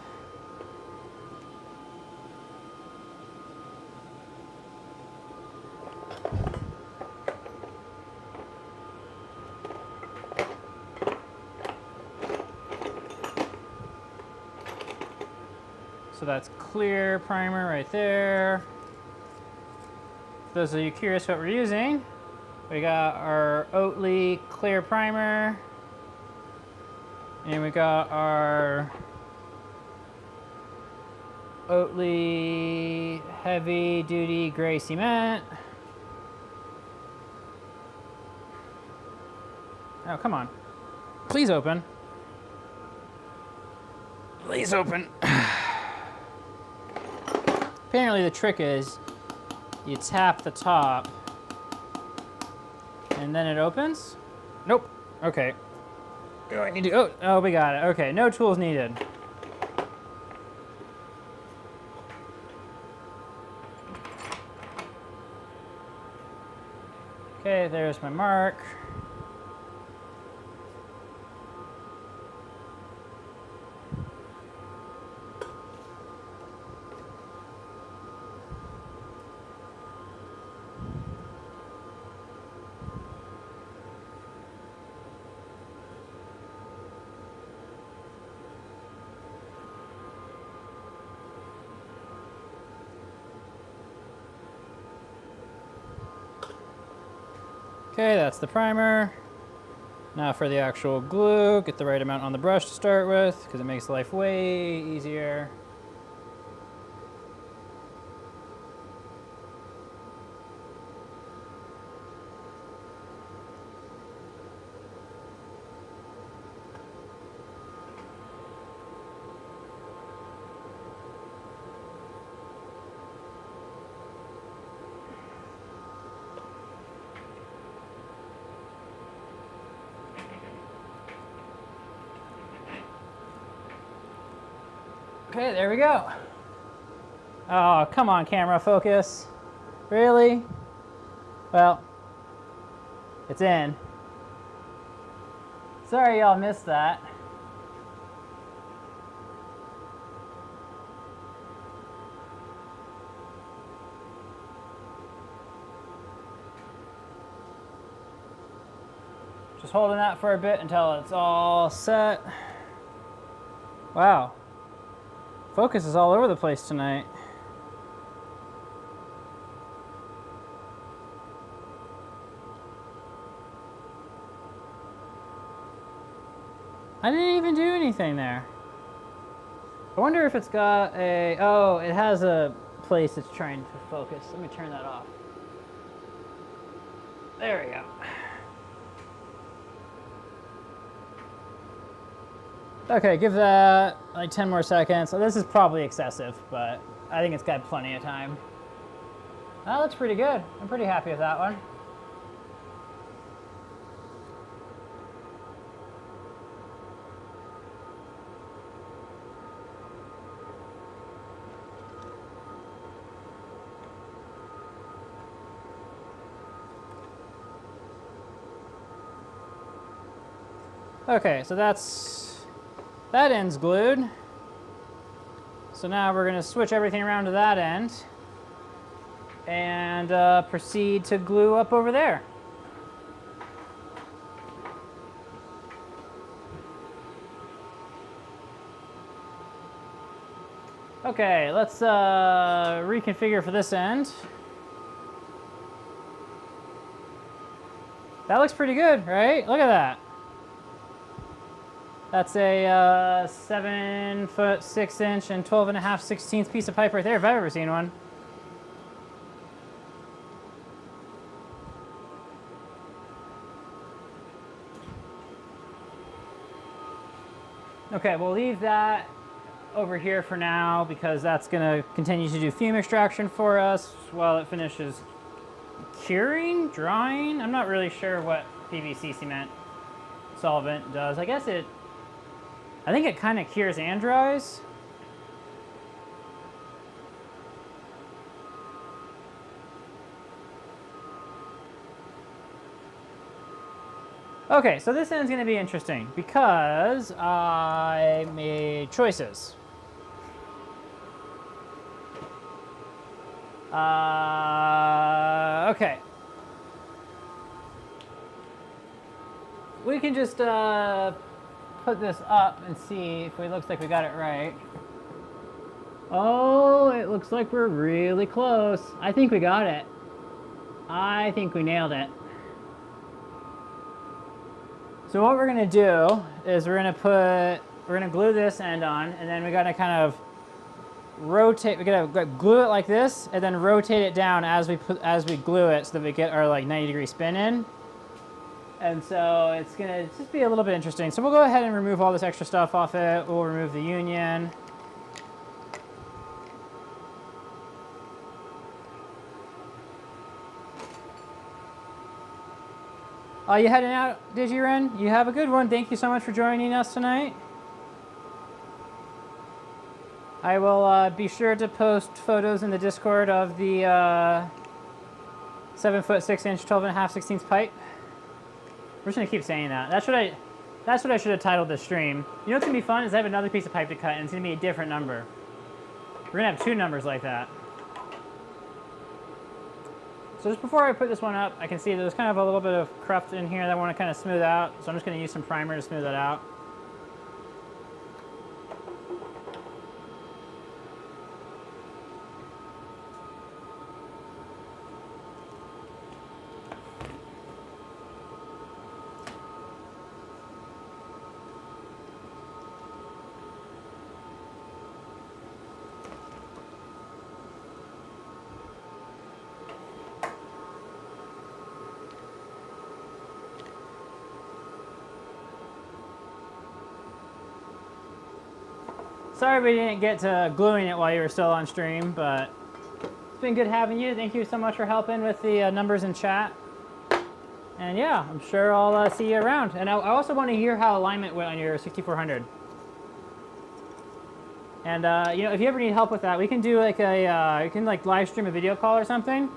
So that's clear primer right there. For those of you curious what we're using, we got our Oatly clear primer, and we got our Oatly heavy duty gray cement. Oh, come on. Please open. Please open. Apparently the trick is you tap the top and then it opens? Nope. Okay. Oh, I need to, oh, we got it. Okay, no tools needed. Okay, there's my mark. Okay, that's the primer. Now for the actual glue, get the right amount on the brush to start with, because it makes life way easier. Okay, there we go. Oh, come on, camera, focus. Really? Well, it's in. Sorry y'all missed that. Just holding that for a bit until it's all set. Wow. Focus is all over the place tonight. I didn't even do anything there. I wonder if it's got a, oh, it has a place it's trying to focus. Let me turn that off. There we go. Okay, give that like 10 more seconds. So this is probably excessive, but I think it's got plenty of time. That looks pretty good. I'm pretty happy with that one. Okay, so that end's glued. So now we're gonna switch everything around to that end and proceed to glue up over there. Okay, let's reconfigure for this end. That looks pretty good, right? Look at that. That's a 7 foot 6 inch and 12.5/16 piece of pipe right there, if I've ever seen one. Okay, we'll leave that over here for now because that's gonna continue to do fume extraction for us while it finishes curing, drying. I'm not really sure what PVC cement solvent does. I think it kind of cures and dries. Okay, so this end's going to be interesting because I made choices. Okay. We can just put this up and see if it looks like we got it right. Oh, it looks like we're really close. I think we got it. I think we nailed it. So what we're gonna do is we're gonna glue this end on, and then we gotta kind of rotate. We gotta glue it like this, and then rotate it down as we glue it, so that we get our like 90-degree spin in. And so it's gonna just be a little bit interesting. So we'll go ahead and remove all this extra stuff off it. We'll remove the union. You heading out, Digiren? You have a good one. Thank you so much for joining us tonight. I will be sure to post photos in the Discord of the 7 foot 6 inch, 12.5/16 pipe. We're just gonna keep saying that. That's what I should have titled this stream. You know what's gonna be fun is I have another piece of pipe to cut, and it's gonna be a different number. We're gonna have 2 numbers like that. So just before I put this one up, I can see there's kind of a little bit of cruft in here that I want to kind of smooth out. So I'm just going to use some primer to smooth that out. Sorry we didn't get to gluing it while you were still on stream, but it's been good having you. Thank you so much for helping with the numbers in chat. And yeah, I'm sure I'll see you around. And I also want to hear how alignment went on your 6400. And you know, if you ever need help with that, we can do like you can like live stream a video call or something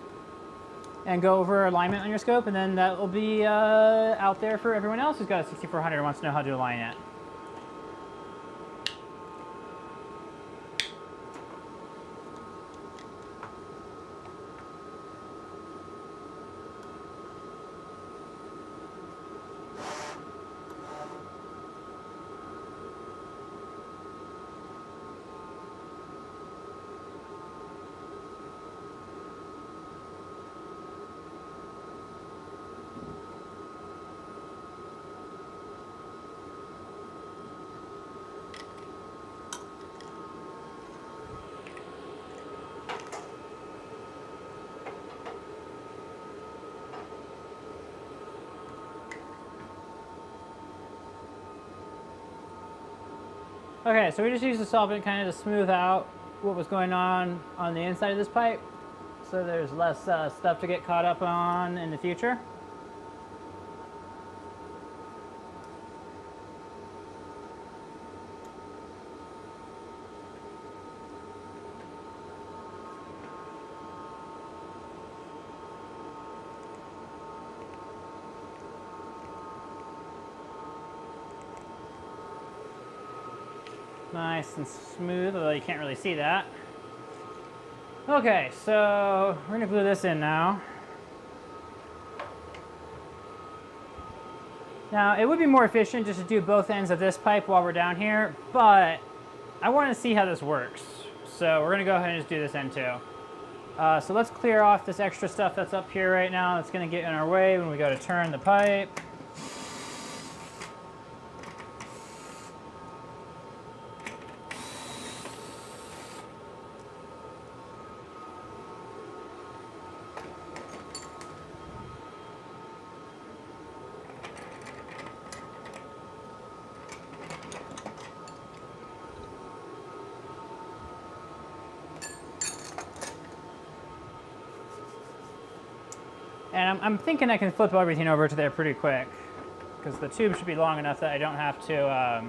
and go over alignment on your scope, and then that will be out there for everyone else who's got a 6400 and wants to know how to align it. Okay, so we just used the solvent kind of to smooth out what was going on the inside of this pipe, so there's less stuff to get caught up on in the future. Nice and smooth, although you can't really see that. Okay, so we're gonna glue this in now. Now, it would be more efficient just to do both ends of this pipe while we're down here, but I want to see how this works. So we're gonna go ahead and just do this end too. So let's clear off this extra stuff that's up here right now that's gonna get in our way when we go to turn the pipe. And I'm thinking I can flip everything over to there pretty quick, because the tube should be long enough that I don't have to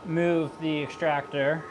move the extractor.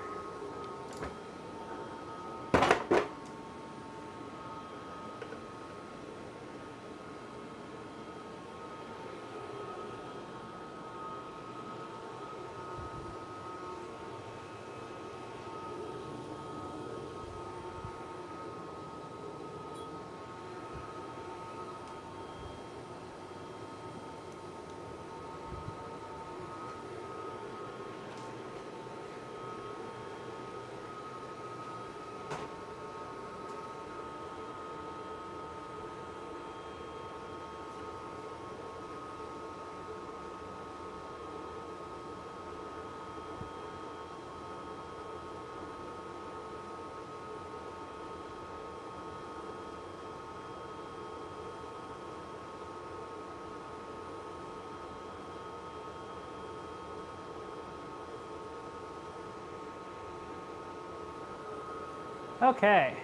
Okay.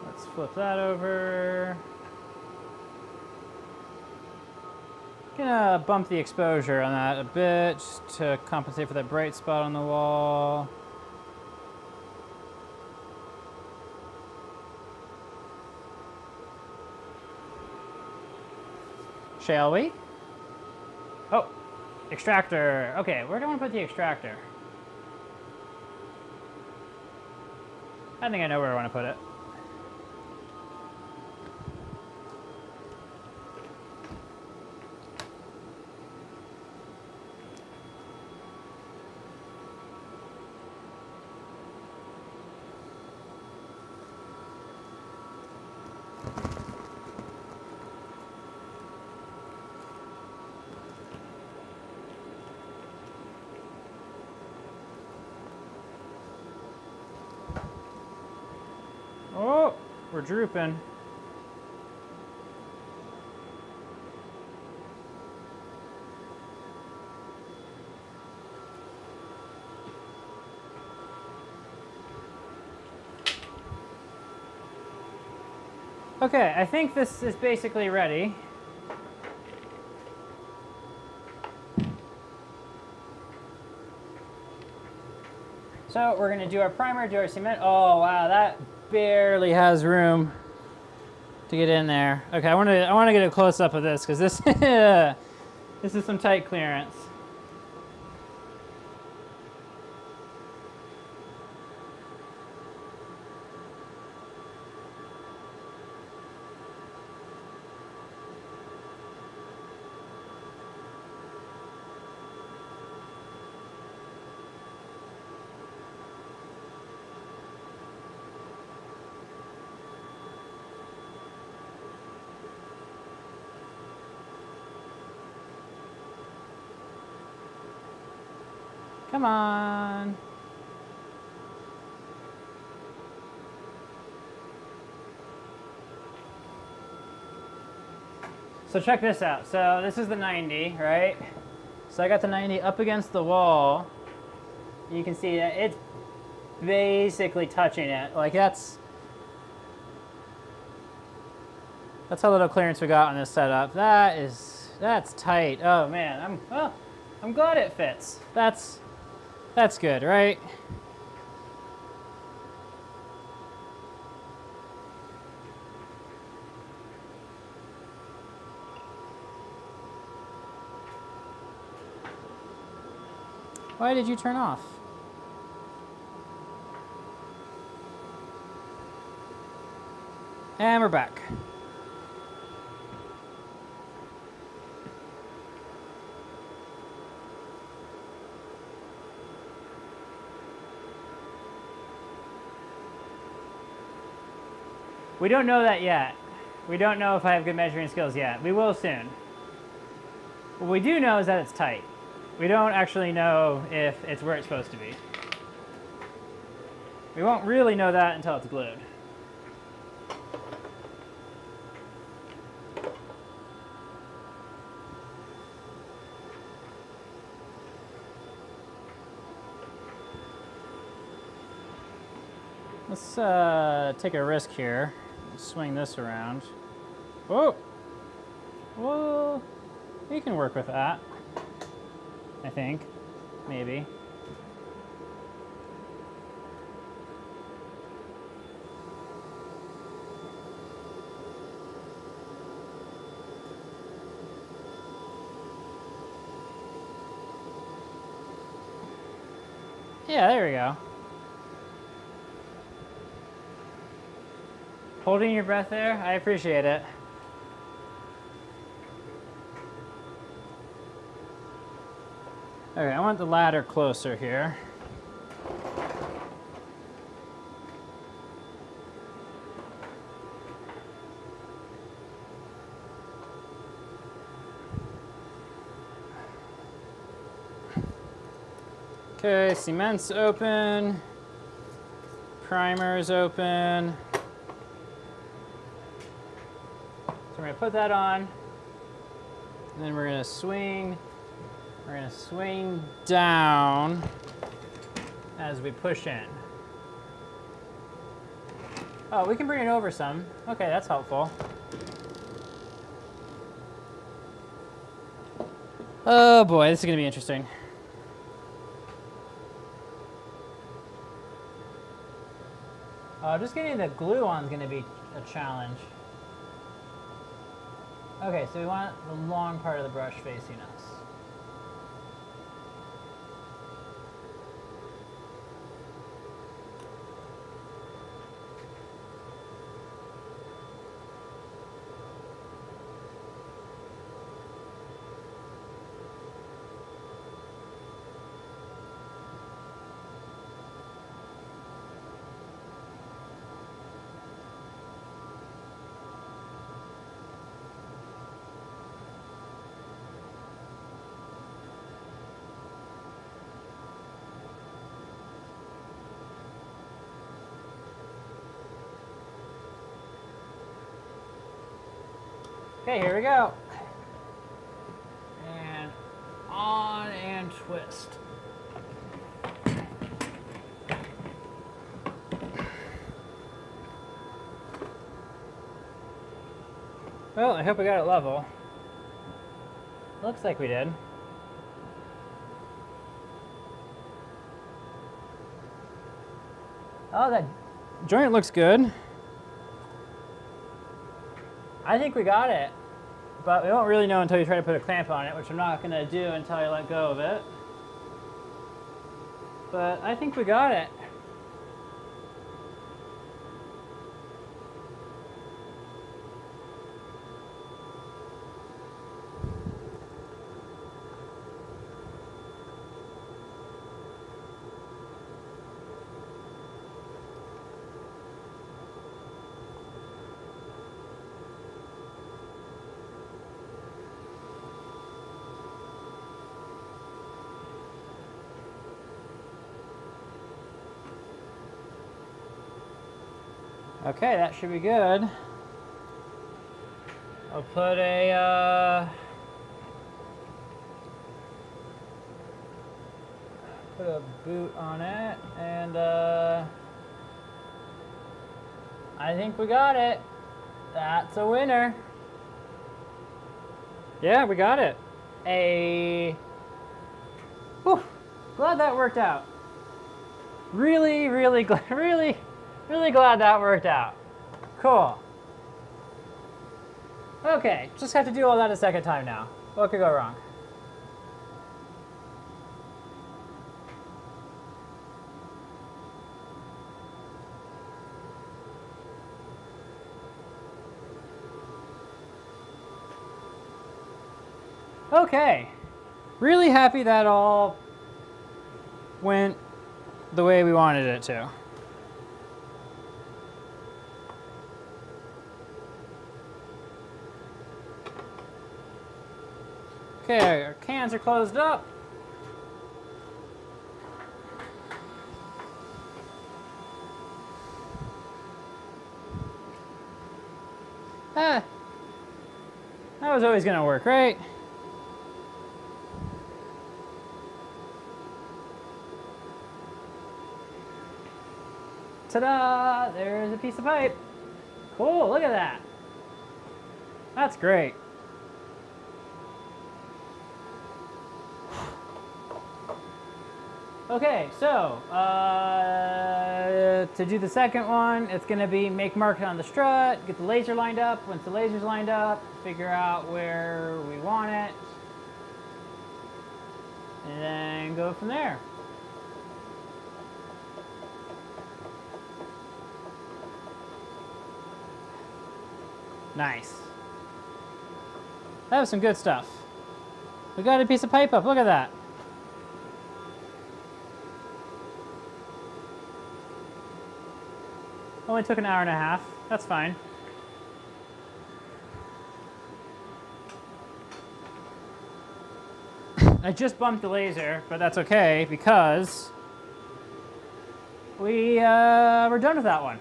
Let's flip that over. Gonna bump the exposure on that a bit just to compensate for that bright spot on the wall. Shall we? Oh, extractor. Okay, where do I want to put the extractor? I think I know where I want to put it. Oh, we're drooping. Okay, I think this is basically ready. So we're gonna do our primer, do our cement. Oh wow, that barely has room to get in there. Okay, I want to get a close up of this because this this is some tight clearance. Come on. So check this out. So this is the 90, right? So I got the 90 up against the wall. You can see that it's basically touching it. Like that's how little clearance we got on this setup. That's tight. Oh man, I'm glad it fits. That's good, right? Why did you turn off? And we're back. We don't know that yet. We don't know if I have good measuring skills yet. We will soon. What we do know is that it's tight. We don't actually know if it's where it's supposed to be. We won't really know that until it's glued. Let's take a risk here. Swing this around. Whoa! Well, we can work with that. I think. Maybe. Yeah, there we go. Holding your breath there, I appreciate it. Okay, I want the ladder closer here. Okay, cement's open. Primer's open. So we're gonna put that on. And then we're gonna swing. We're gonna swing down as we push in. Oh, we can bring it over some. Okay, that's helpful. Oh boy, this is gonna be interesting. Just getting the glue on is gonna be a challenge. Okay, so we want the long part of the brush facing us. Okay, here we go. And on and twist. Well, I hope we got it level. Looks like we did. Oh, that joint looks good. I think we got it, but we won't really know until you try to put a clamp on it, which I'm not going to do until I let go of it. But I think we got it. Okay, that should be good. I'll put a Put a boot on it, and I think we got it. That's a winner. Yeah, we got it. Whew, glad that worked out. Really, really glad, really glad that worked out. Cool. Okay, just have to do all that a second time now. What could go wrong? Okay, really happy that all went the way we wanted it to. Okay, our cans are closed up. That was always gonna work, right? Ta-da! There's a piece of pipe. Cool, look at that. That's great. Okay, so to do the second one, it's gonna be make mark on the strut, get the laser lined up. Once the laser's lined up, figure out where we want it, and then go from there. Nice. That was some good stuff. We got a piece of pipe up, look at that. Only took an hour and a half, that's fine. I just bumped the laser, but that's okay because we're done with that one.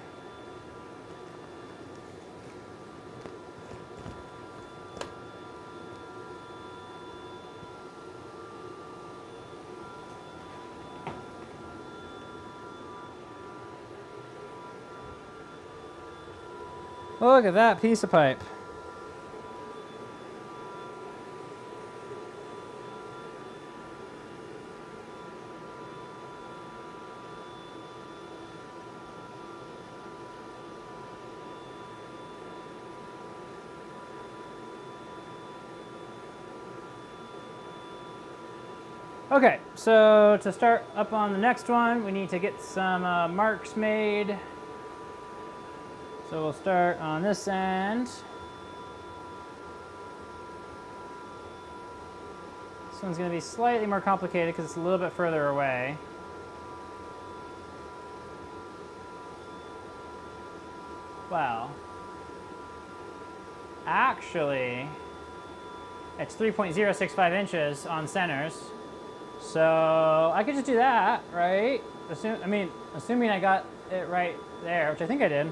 Look at that piece of pipe. Okay, so to start up on the next one, we need to get some marks made. So we'll start on this end. This one's going to be slightly more complicated because it's a little bit further away. Well, actually, it's 3.065 inches on centers. So I could just do that, right? Assuming I got it right there, which I think I did.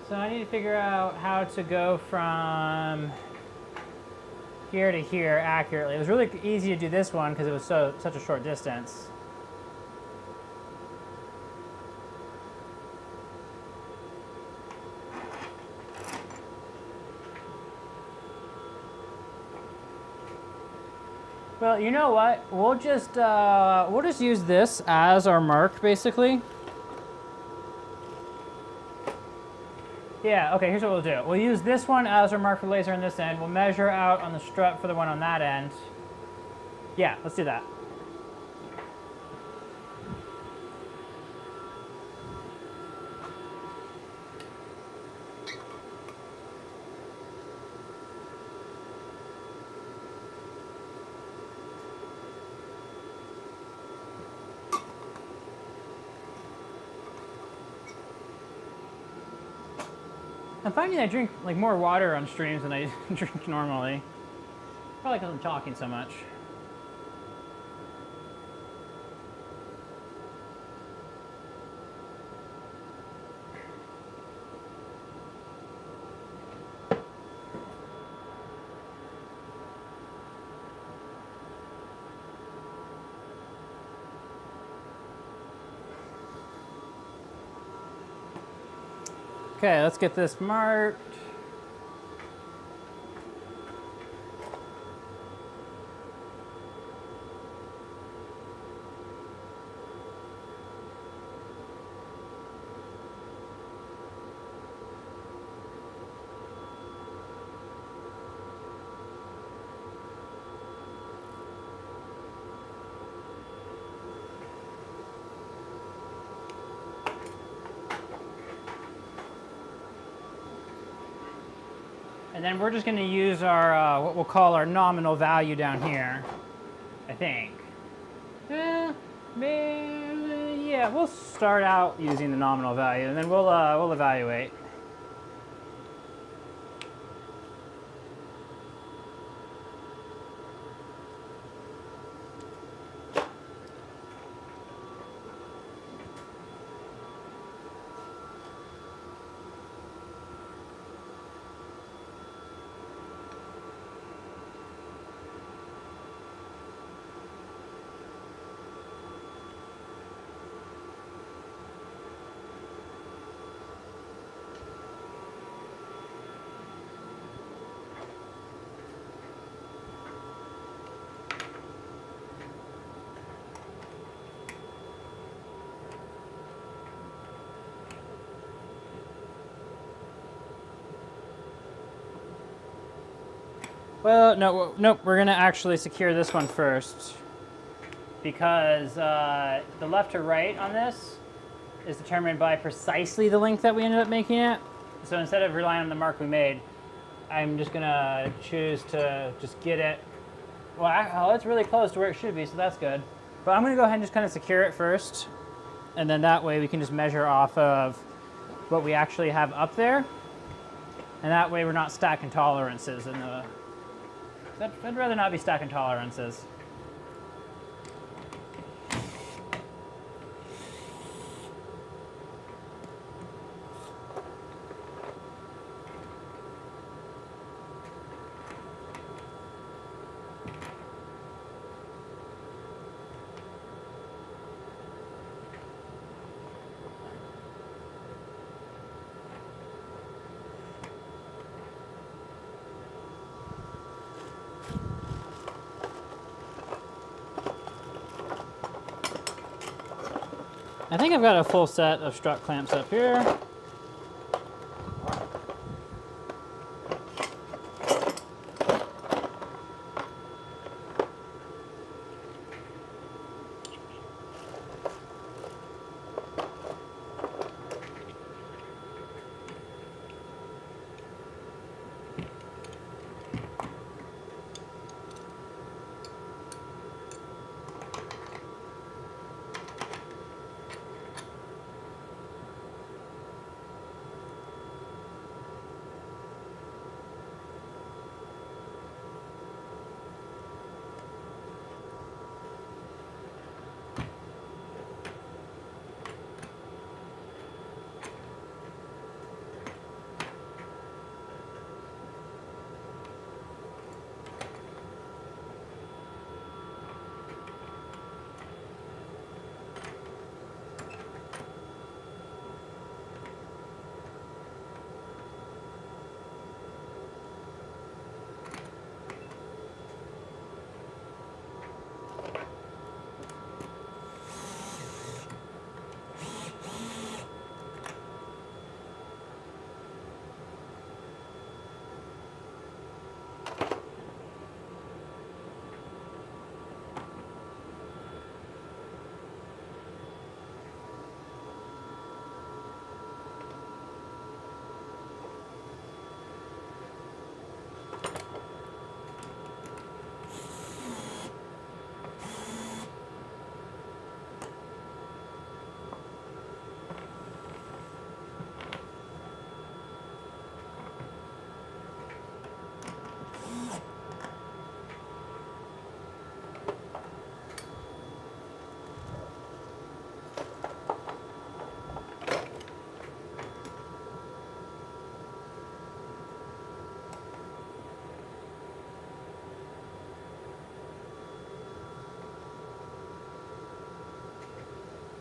So I need to figure out how to go from here to here accurately. It was really easy to do this one because it was such a short distance. Well, you know what? We'll just use this as our mark, basically. Yeah, okay, here's what we'll do. We'll use this one as our mark for laser on this end. We'll measure out on the strut for the one on that end. Yeah, let's do that. I'm finding I drink like more water on streams than I drink normally. Probably because I'm talking so much. Okay, let's get this marked. And then we're just going to use our, what we'll call our nominal value down here, I think. Yeah, we'll start out using the nominal value, and then we'll evaluate. Well, no, nope, we're gonna actually secure this one first because the left to right on this is determined by precisely the length that we ended up making it. So instead of relying on the mark we made, I'm just gonna choose to just get it. Well, it's really close to where it should be, so that's good. But I'm gonna go ahead and just kind of secure it first, and then that way we can just measure off of what we actually have up there, and that way we're not stacking tolerances in the. I'd rather not be stacking tolerances. I think I've got a full set of strut clamps up here.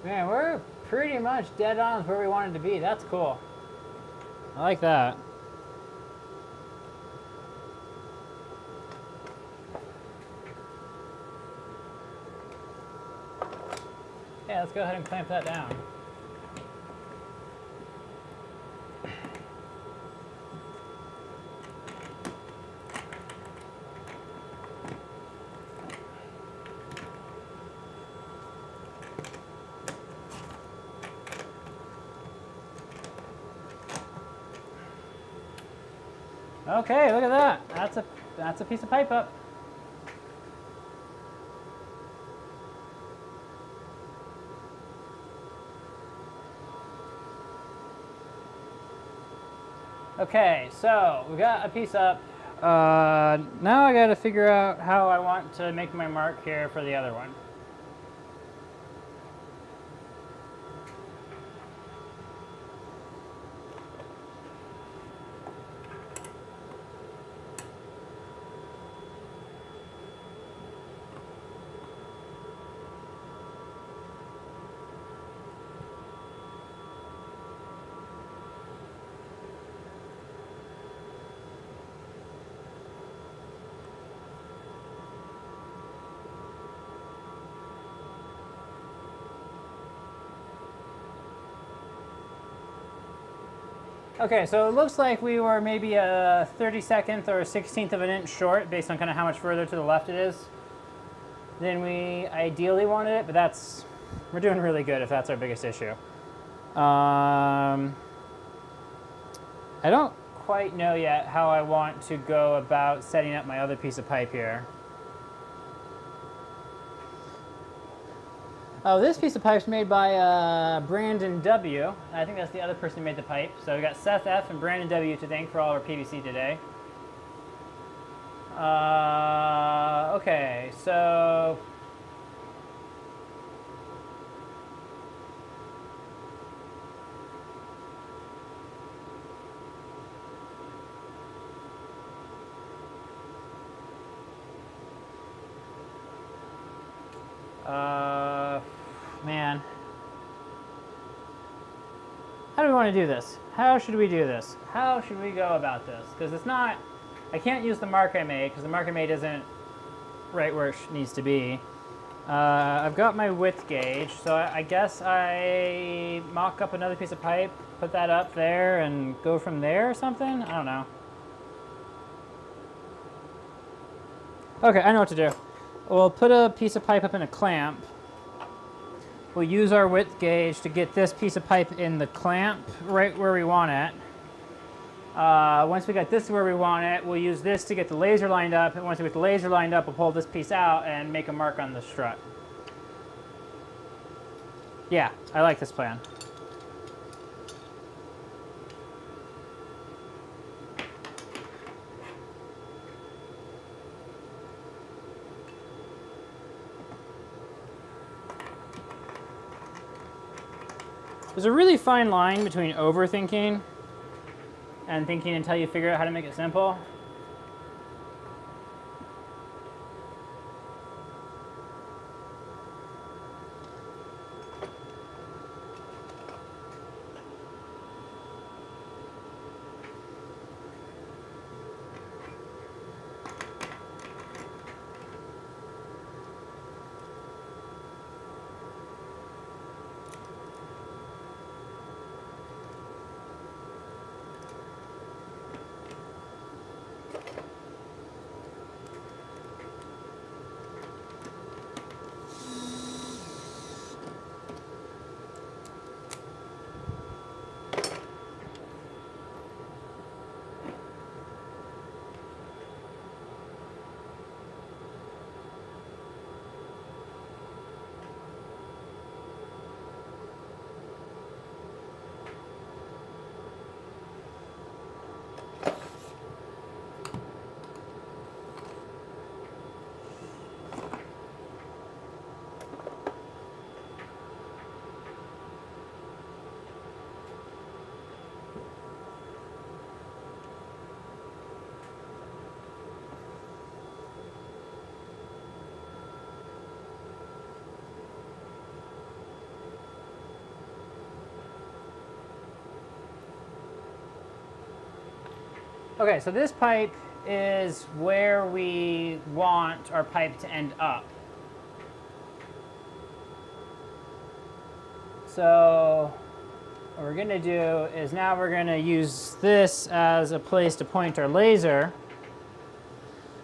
Man, we're pretty much dead on with where we wanted to be. That's cool. I like that. Yeah, let's go ahead and clamp that down. Okay, look at that. That's a piece of pipe up. Okay, so we got a piece up. Now I gotta figure out how I want to make my mark here for the other one. Okay, so it looks like we were maybe a 32nd or a 16th of an inch short based on kind of how much further to the left it is than we ideally wanted it, but we're doing really good if that's our biggest issue. I don't quite know yet how I want to go about setting up my other piece of pipe here. Oh, this piece of pipe is made by Brandon W. I think that's the other person who made the pipe. So we got Seth F. and Brandon W. to thank for all our PVC today. Okay, so man. How do we want to do this? How should we do this? How should we go about this? Because it's not, I can't use the mark I made because the mark I made isn't right where it needs to be. I've got my width gauge, so I guess I mock up another piece of pipe, put that up there, and go from there or something? I don't know. Okay, I know what to do. We'll put a piece of pipe up in a clamp. We'll use our width gauge to get this piece of pipe in the clamp right where we want it. Once we got this where we want it, we'll use this to get the laser lined up. And once we get the laser lined up, we'll pull this piece out and make a mark on the strut. Yeah, I like this plan. There's a really fine line between overthinking and thinking until you figure out how to make it simple. Okay, so this pipe is where we want our pipe to end up. So what we're gonna do is now we're gonna use this as a place to point our laser.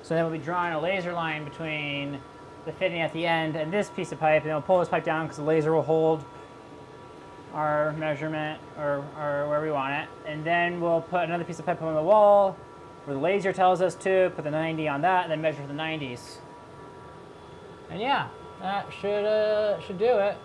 So then we'll be drawing a laser line between the fitting at the end and this piece of pipe, and then we'll pull this pipe down because the laser will hold our measurement or where we want it. And then we'll put another piece of pipe on the wall where the laser tells us to, put the 90 on that, and then measure the 90s. And yeah, that should do it.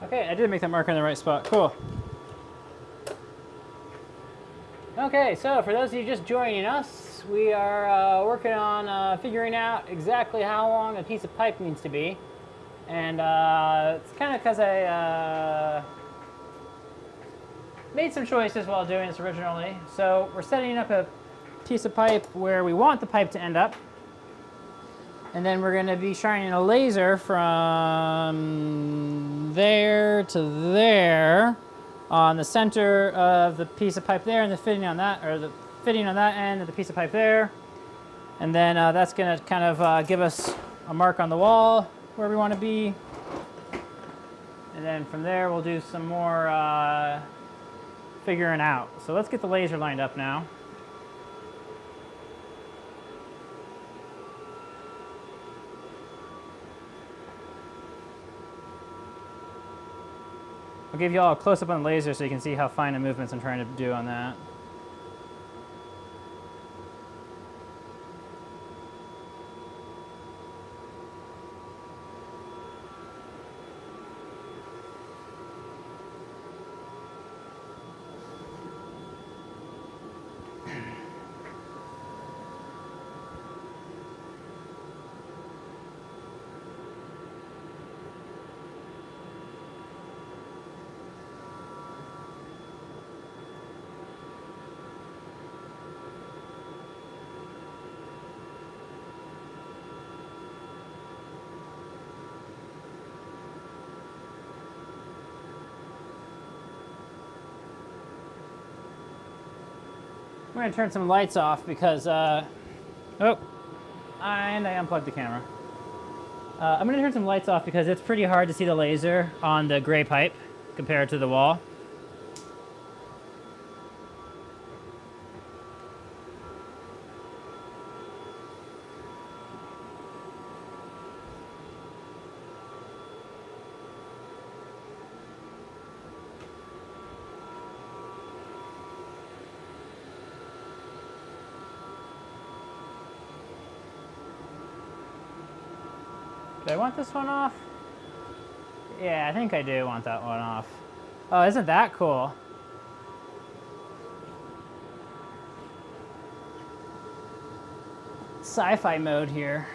Okay, I did make that marker in the right spot. Cool. Okay, so for those of you just joining us, we are working on figuring out exactly how long a piece of pipe needs to be. And it's kind of because I made some choices while doing this originally. So we're setting up a piece of pipe where we want the pipe to end up. And then we're going to be shining a laser from there to there on the center of the piece of pipe there, and the fitting on that, or the fitting on that end of the piece of pipe there. And then that's going to kind of give us a mark on the wall where we want to be. And then from there we'll do some more figuring out. So let's get the laser lined up now. I'll give you all a close-up on the laser so you can see how fine the movements I'm trying to do on that. I'm going to turn some lights off because, and I unplugged the camera. I'm going to turn some lights off because it's pretty hard to see the laser on the gray pipe compared to the wall. Do I want this one off? Yeah, I think I do want that one off. Oh, isn't that cool? Sci-fi mode here.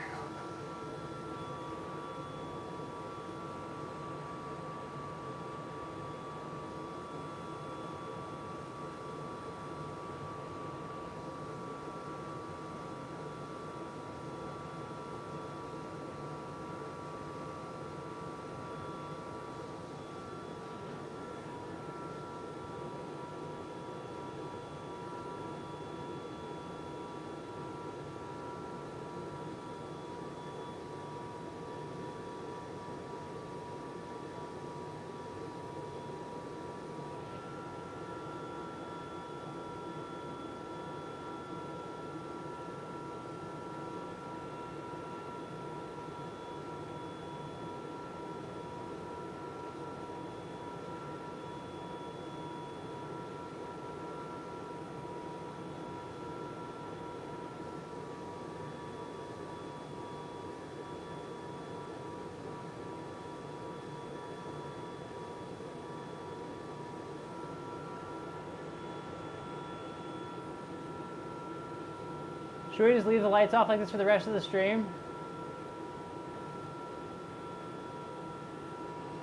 Should we just leave the lights off like this for the rest of the stream?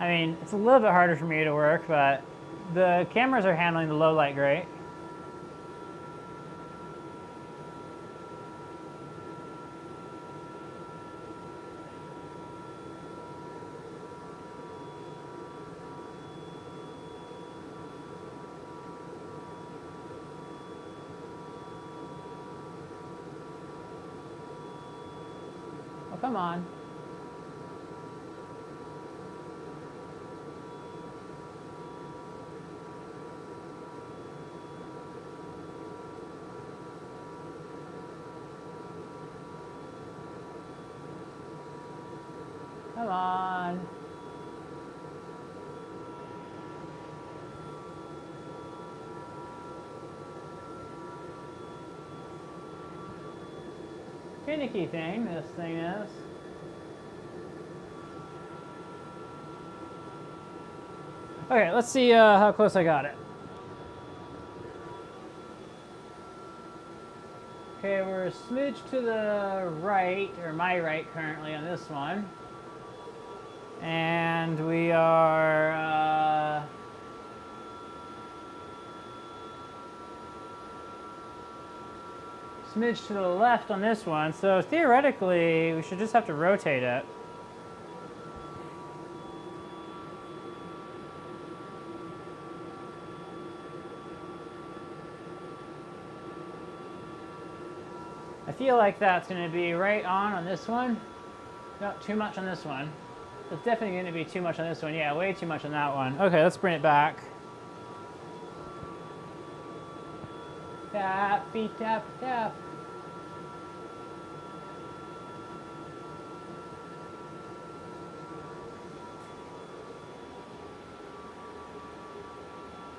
I mean, it's a little bit harder for me to work, but the cameras are handling the low light great. Oh, come on. Come on. Finicky thing, this thing is. Okay, let's see how close I got it. Okay, we're a smidge to the right, or my right currently on this one. And we are smidge to the left on this one. So theoretically, we should just have to rotate it. I feel like that's going to be right on this one. Not too much on this one. It's definitely going to be too much on this one. Yeah, way too much on that one. Okay, let's bring it back. Tap, beat, tap, tap.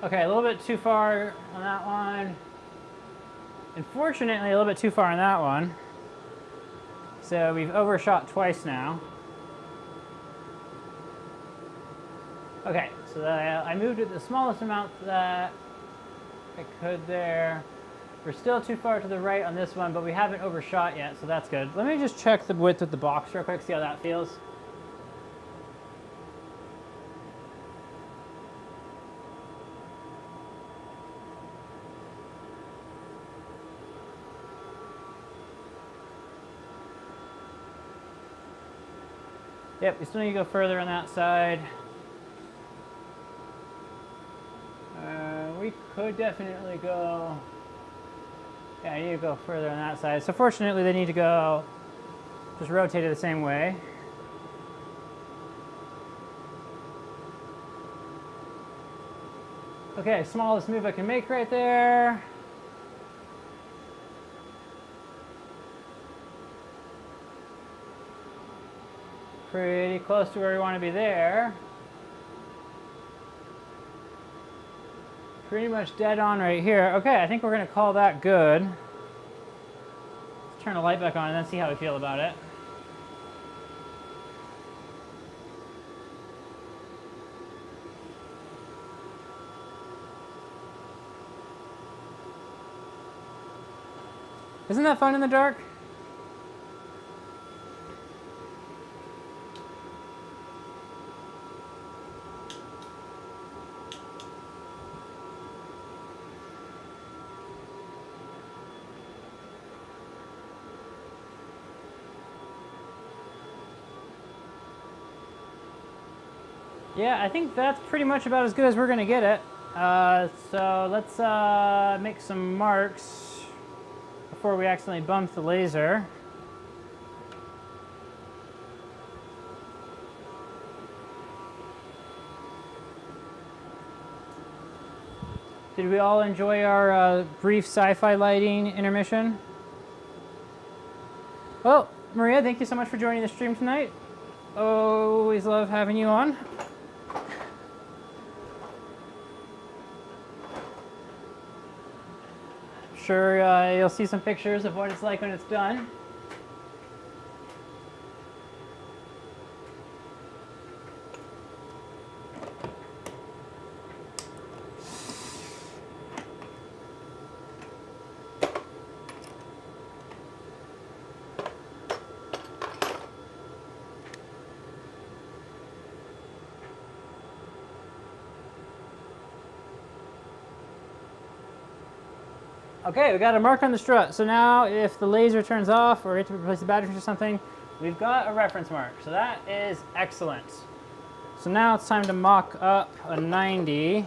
Okay, a little bit too far on that one. Unfortunately, a little bit too far on that one. So we've overshot twice now. Okay, so I moved it the smallest amount that I could there. We're still too far to the right on this one, but we haven't overshot yet, so that's good. Let me just check the width of the box real quick, see how that feels. Yep, we still need to go further on that side. We could definitely go, yeah, I need to go further on that side. So fortunately they need to go, just rotate it the same way. Okay, smallest move I can make right there. Pretty close to where we want to be there. Pretty much dead on right here. Okay, I think we're going to call that good. Let's turn the light back on and then see how we feel about it. Isn't that fun in the dark? Yeah, I think that's pretty much about as good as we're gonna get it. So let's make some marks before we accidentally bump the laser. Did we all enjoy our brief sci-fi lighting intermission? Well, Maria, thank you so much for joining the stream tonight. Always love having you on. Sure, you'll see some pictures of what it's like when it's done. Okay, we got a mark on the strut. So now if the laser turns off or we have to replace the batteries or something, we've got a reference mark. So that is excellent. So now it's time to mock up a 90.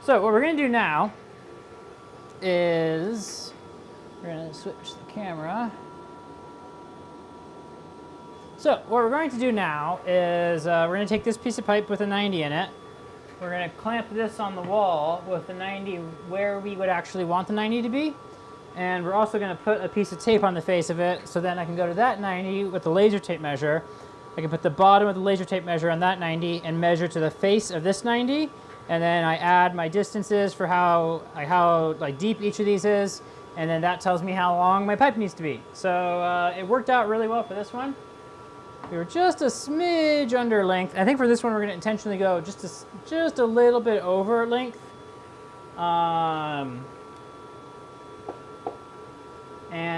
So what we're gonna do now is we're gonna switch the camera. So what we're going to do now is we're going to take this piece of pipe with a 90 in it. We're going to clamp this on the wall with the 90 where we would actually want the 90 to be. And we're also going to put a piece of tape on the face of it so then I can go to that 90 with the laser tape measure. I can put the bottom of the laser tape measure on that 90 and measure to the face of this 90. And then I add my distances for how deep each of these is. And then that tells me how long my pipe needs to be. So it worked out really well for this one. We were just a smidge under length. I think for this one we're going to intentionally go just a little bit over length. And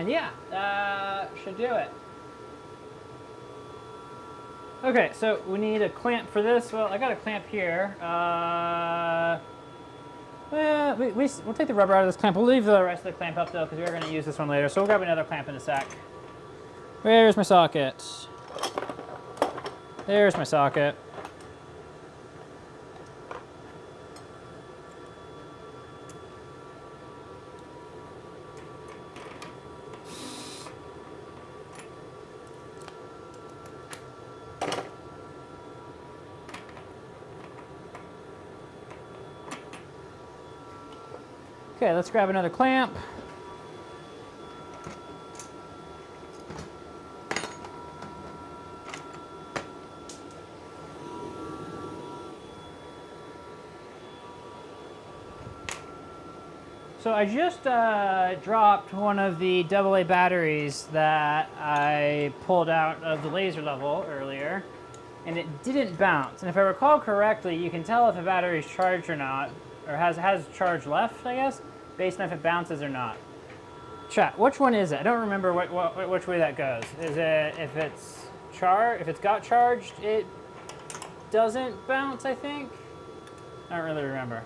yeah, should do it. Okay, so we need a clamp for this. Well, I got a clamp here. We'll take the rubber out of this clamp. We'll leave the rest of the clamp up though because we're going to use this one later. So we'll grab another clamp in a sec. Where's my socket? There's my socket. Okay, let's grab another clamp. So I just dropped one of the AA batteries that I pulled out of the laser level earlier, and it didn't bounce. And if I recall correctly, you can tell if a battery is charged or not, or has charge left, I guess, based on if it bounces or not. Chat, which one is it? I don't remember which way that goes. Is it if it's got charged, it doesn't bounce, I think? I don't really remember.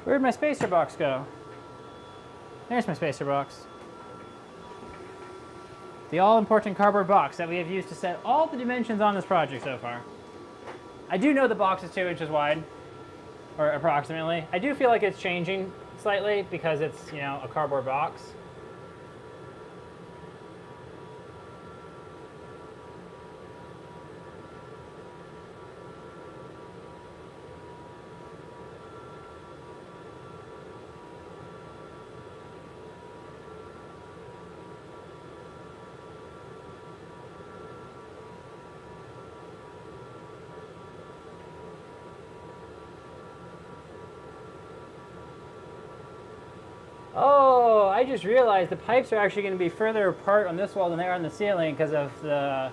Where'd my spacer box go? There's my spacer box. The all-important cardboard box that we have used to set all the dimensions on this project so far. I do know the box is 2 inches wide, or approximately. I do feel like it's changing slightly because it's, you know, a cardboard box. Oh, I just realized the pipes are actually going to be further apart on this wall than they are on the ceiling because of the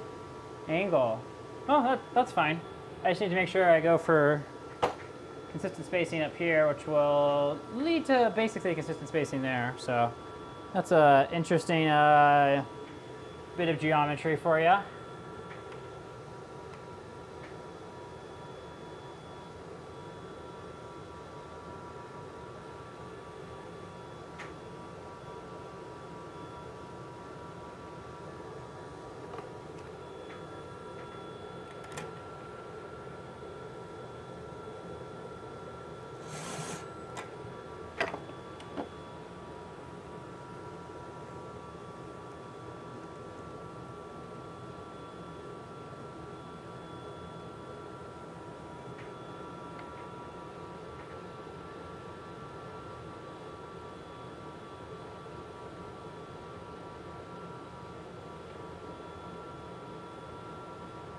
angle. Oh, that's fine. I just need to make sure I go for consistent spacing up here, which will lead to basically consistent spacing there. So that's an interesting bit of geometry for you.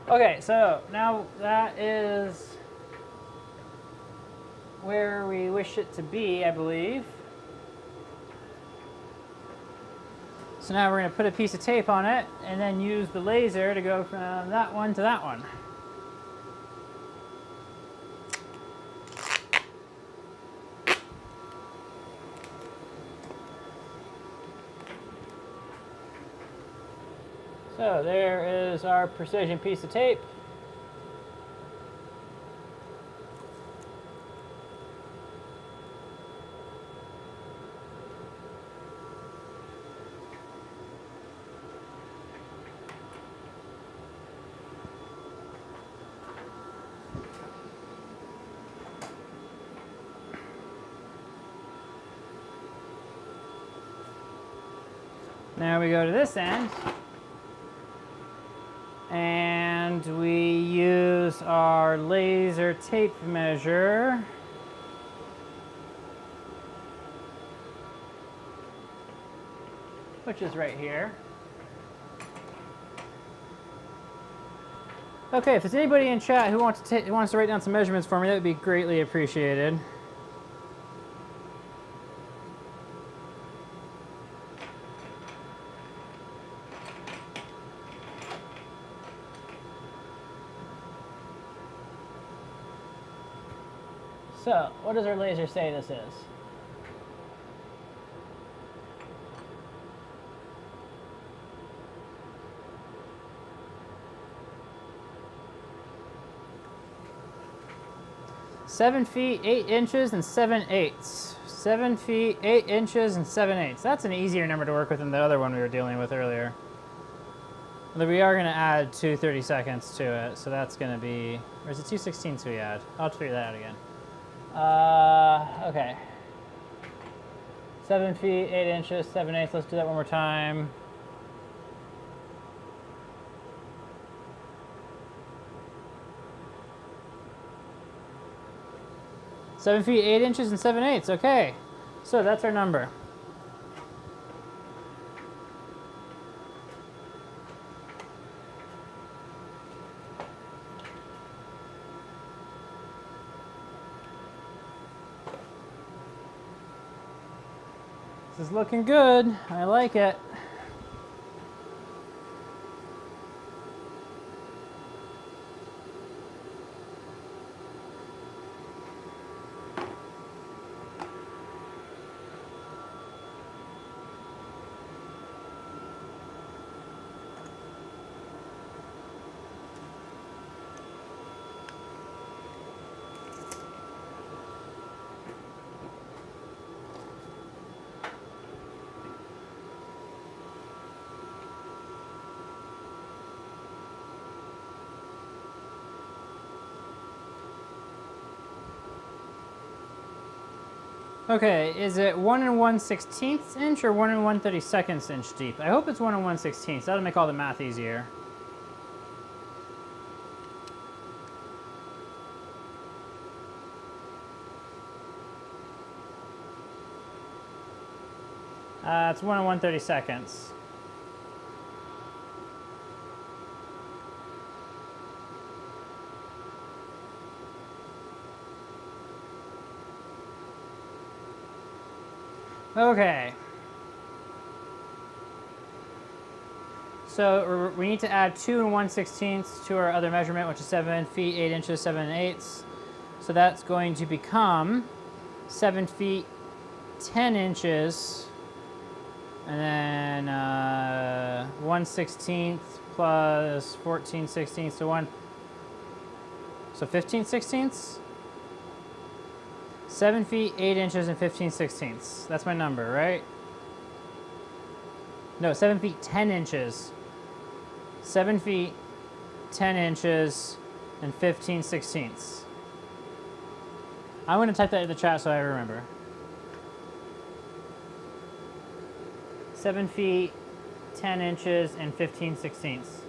Okay, so now that is where we wish it to be, I believe. So now we're going to put a piece of tape on it and then use the laser to go from that one to that one. So there is our precision piece of tape. Now we go to this end. And we use our laser tape measure. Which is right here. Okay, if there's anybody in chat who wants to write down some measurements for me, that would be greatly appreciated. So, what does our laser say this is? Seven feet, 8 inches, and 7/8. 7 feet, 8 inches, and 7/8. That's an easier number to work with than the other one we were dealing with earlier. Although we are going to add 2 30-seconds to it, so that's going to be... Or is it 2/16 we add? I'll have to figure that out again. Okay. 7 feet, 8 inches, 7/8. Let's do that one more time. Seven feet, 8 inches, and 7/8. Okay. So that's our number. This is looking good. I like it. Okay, is it 1 1/16 inch or 1 1/32 inch deep? I hope it's 1 1/16. That'll make all the math easier. It's 1 1/32. Okay. So we need to add 2 1/16 to our other measurement, which is 7 feet, 8 inches, 7 eighths. So that's going to become 7 feet, 10 inches, and then 1/16 plus 14/16, so 15/16. 7 feet, 8 inches, and 15/16. That's my number, right? No, 7 feet, 10 inches. 7 feet, 10 inches, and 15/16. I'm going to type that in the chat so I remember. 7 feet, 10 inches, and 15/16.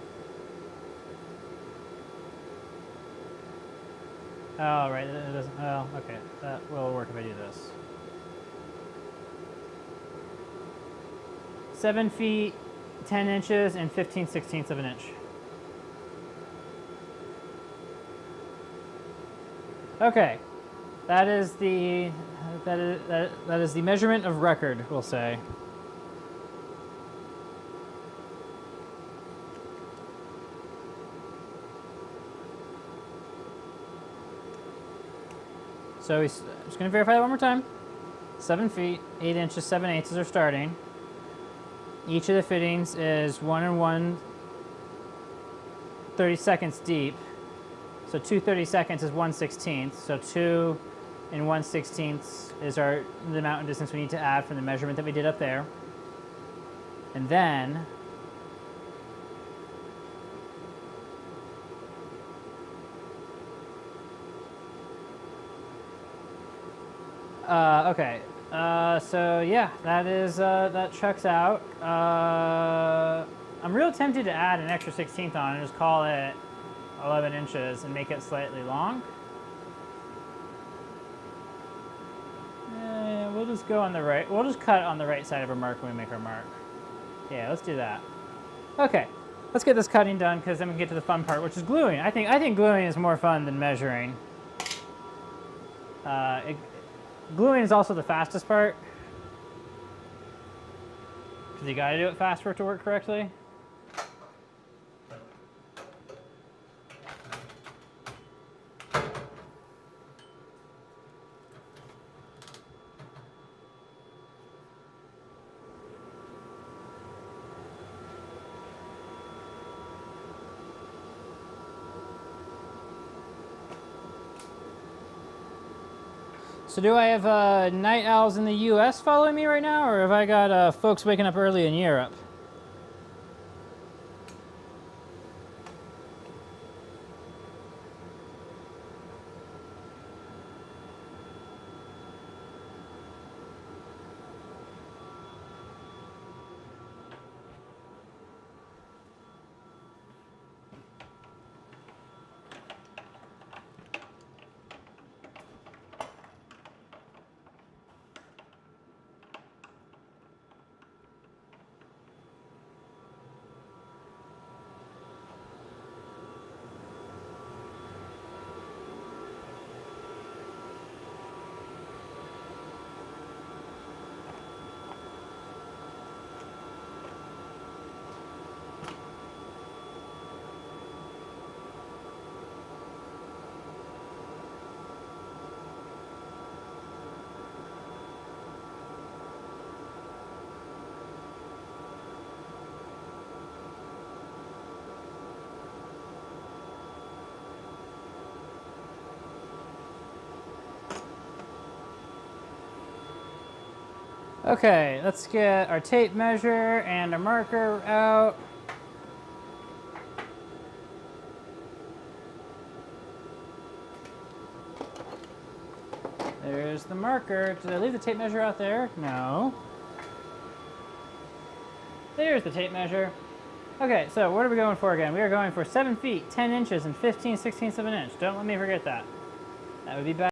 Oh, right, it doesn't, oh, okay, that will work if I do this. 7 feet, 10 inches, and 15/16 of an inch. Okay, that is the measurement of record, we'll say. So I'm just going to verify that one more time. 7 feet, 8 inches, 7 eighths are starting. Each of the fittings is 1 1/32 deep. So 2 32 is 1/16. So 2 1/16 is the amount of distance we need to add from the measurement that we did up there. And then okay. So yeah, that checks out. I'm real tempted to add an extra 16th on and just call it 11 inches and make it slightly long. We'll just go on the right. We'll just cut on the right side of our mark when we make our mark. Yeah, let's do that. Okay, let's get this cutting done because then we can get to the fun part, which is gluing. I think gluing is more fun than measuring. Gluing is also the fastest part, because you got to do it fast for it to work correctly. So do I have night owls in the US following me right now, or have I got folks waking up early in Europe? Okay, let's get our tape measure and our marker out. There's the marker. Did I leave the tape measure out there? No. There's the tape measure. Okay, so what are we going for again? We are going for 7 feet, 10 inches, and 15/16 of an inch. Don't let me forget that. That would be bad.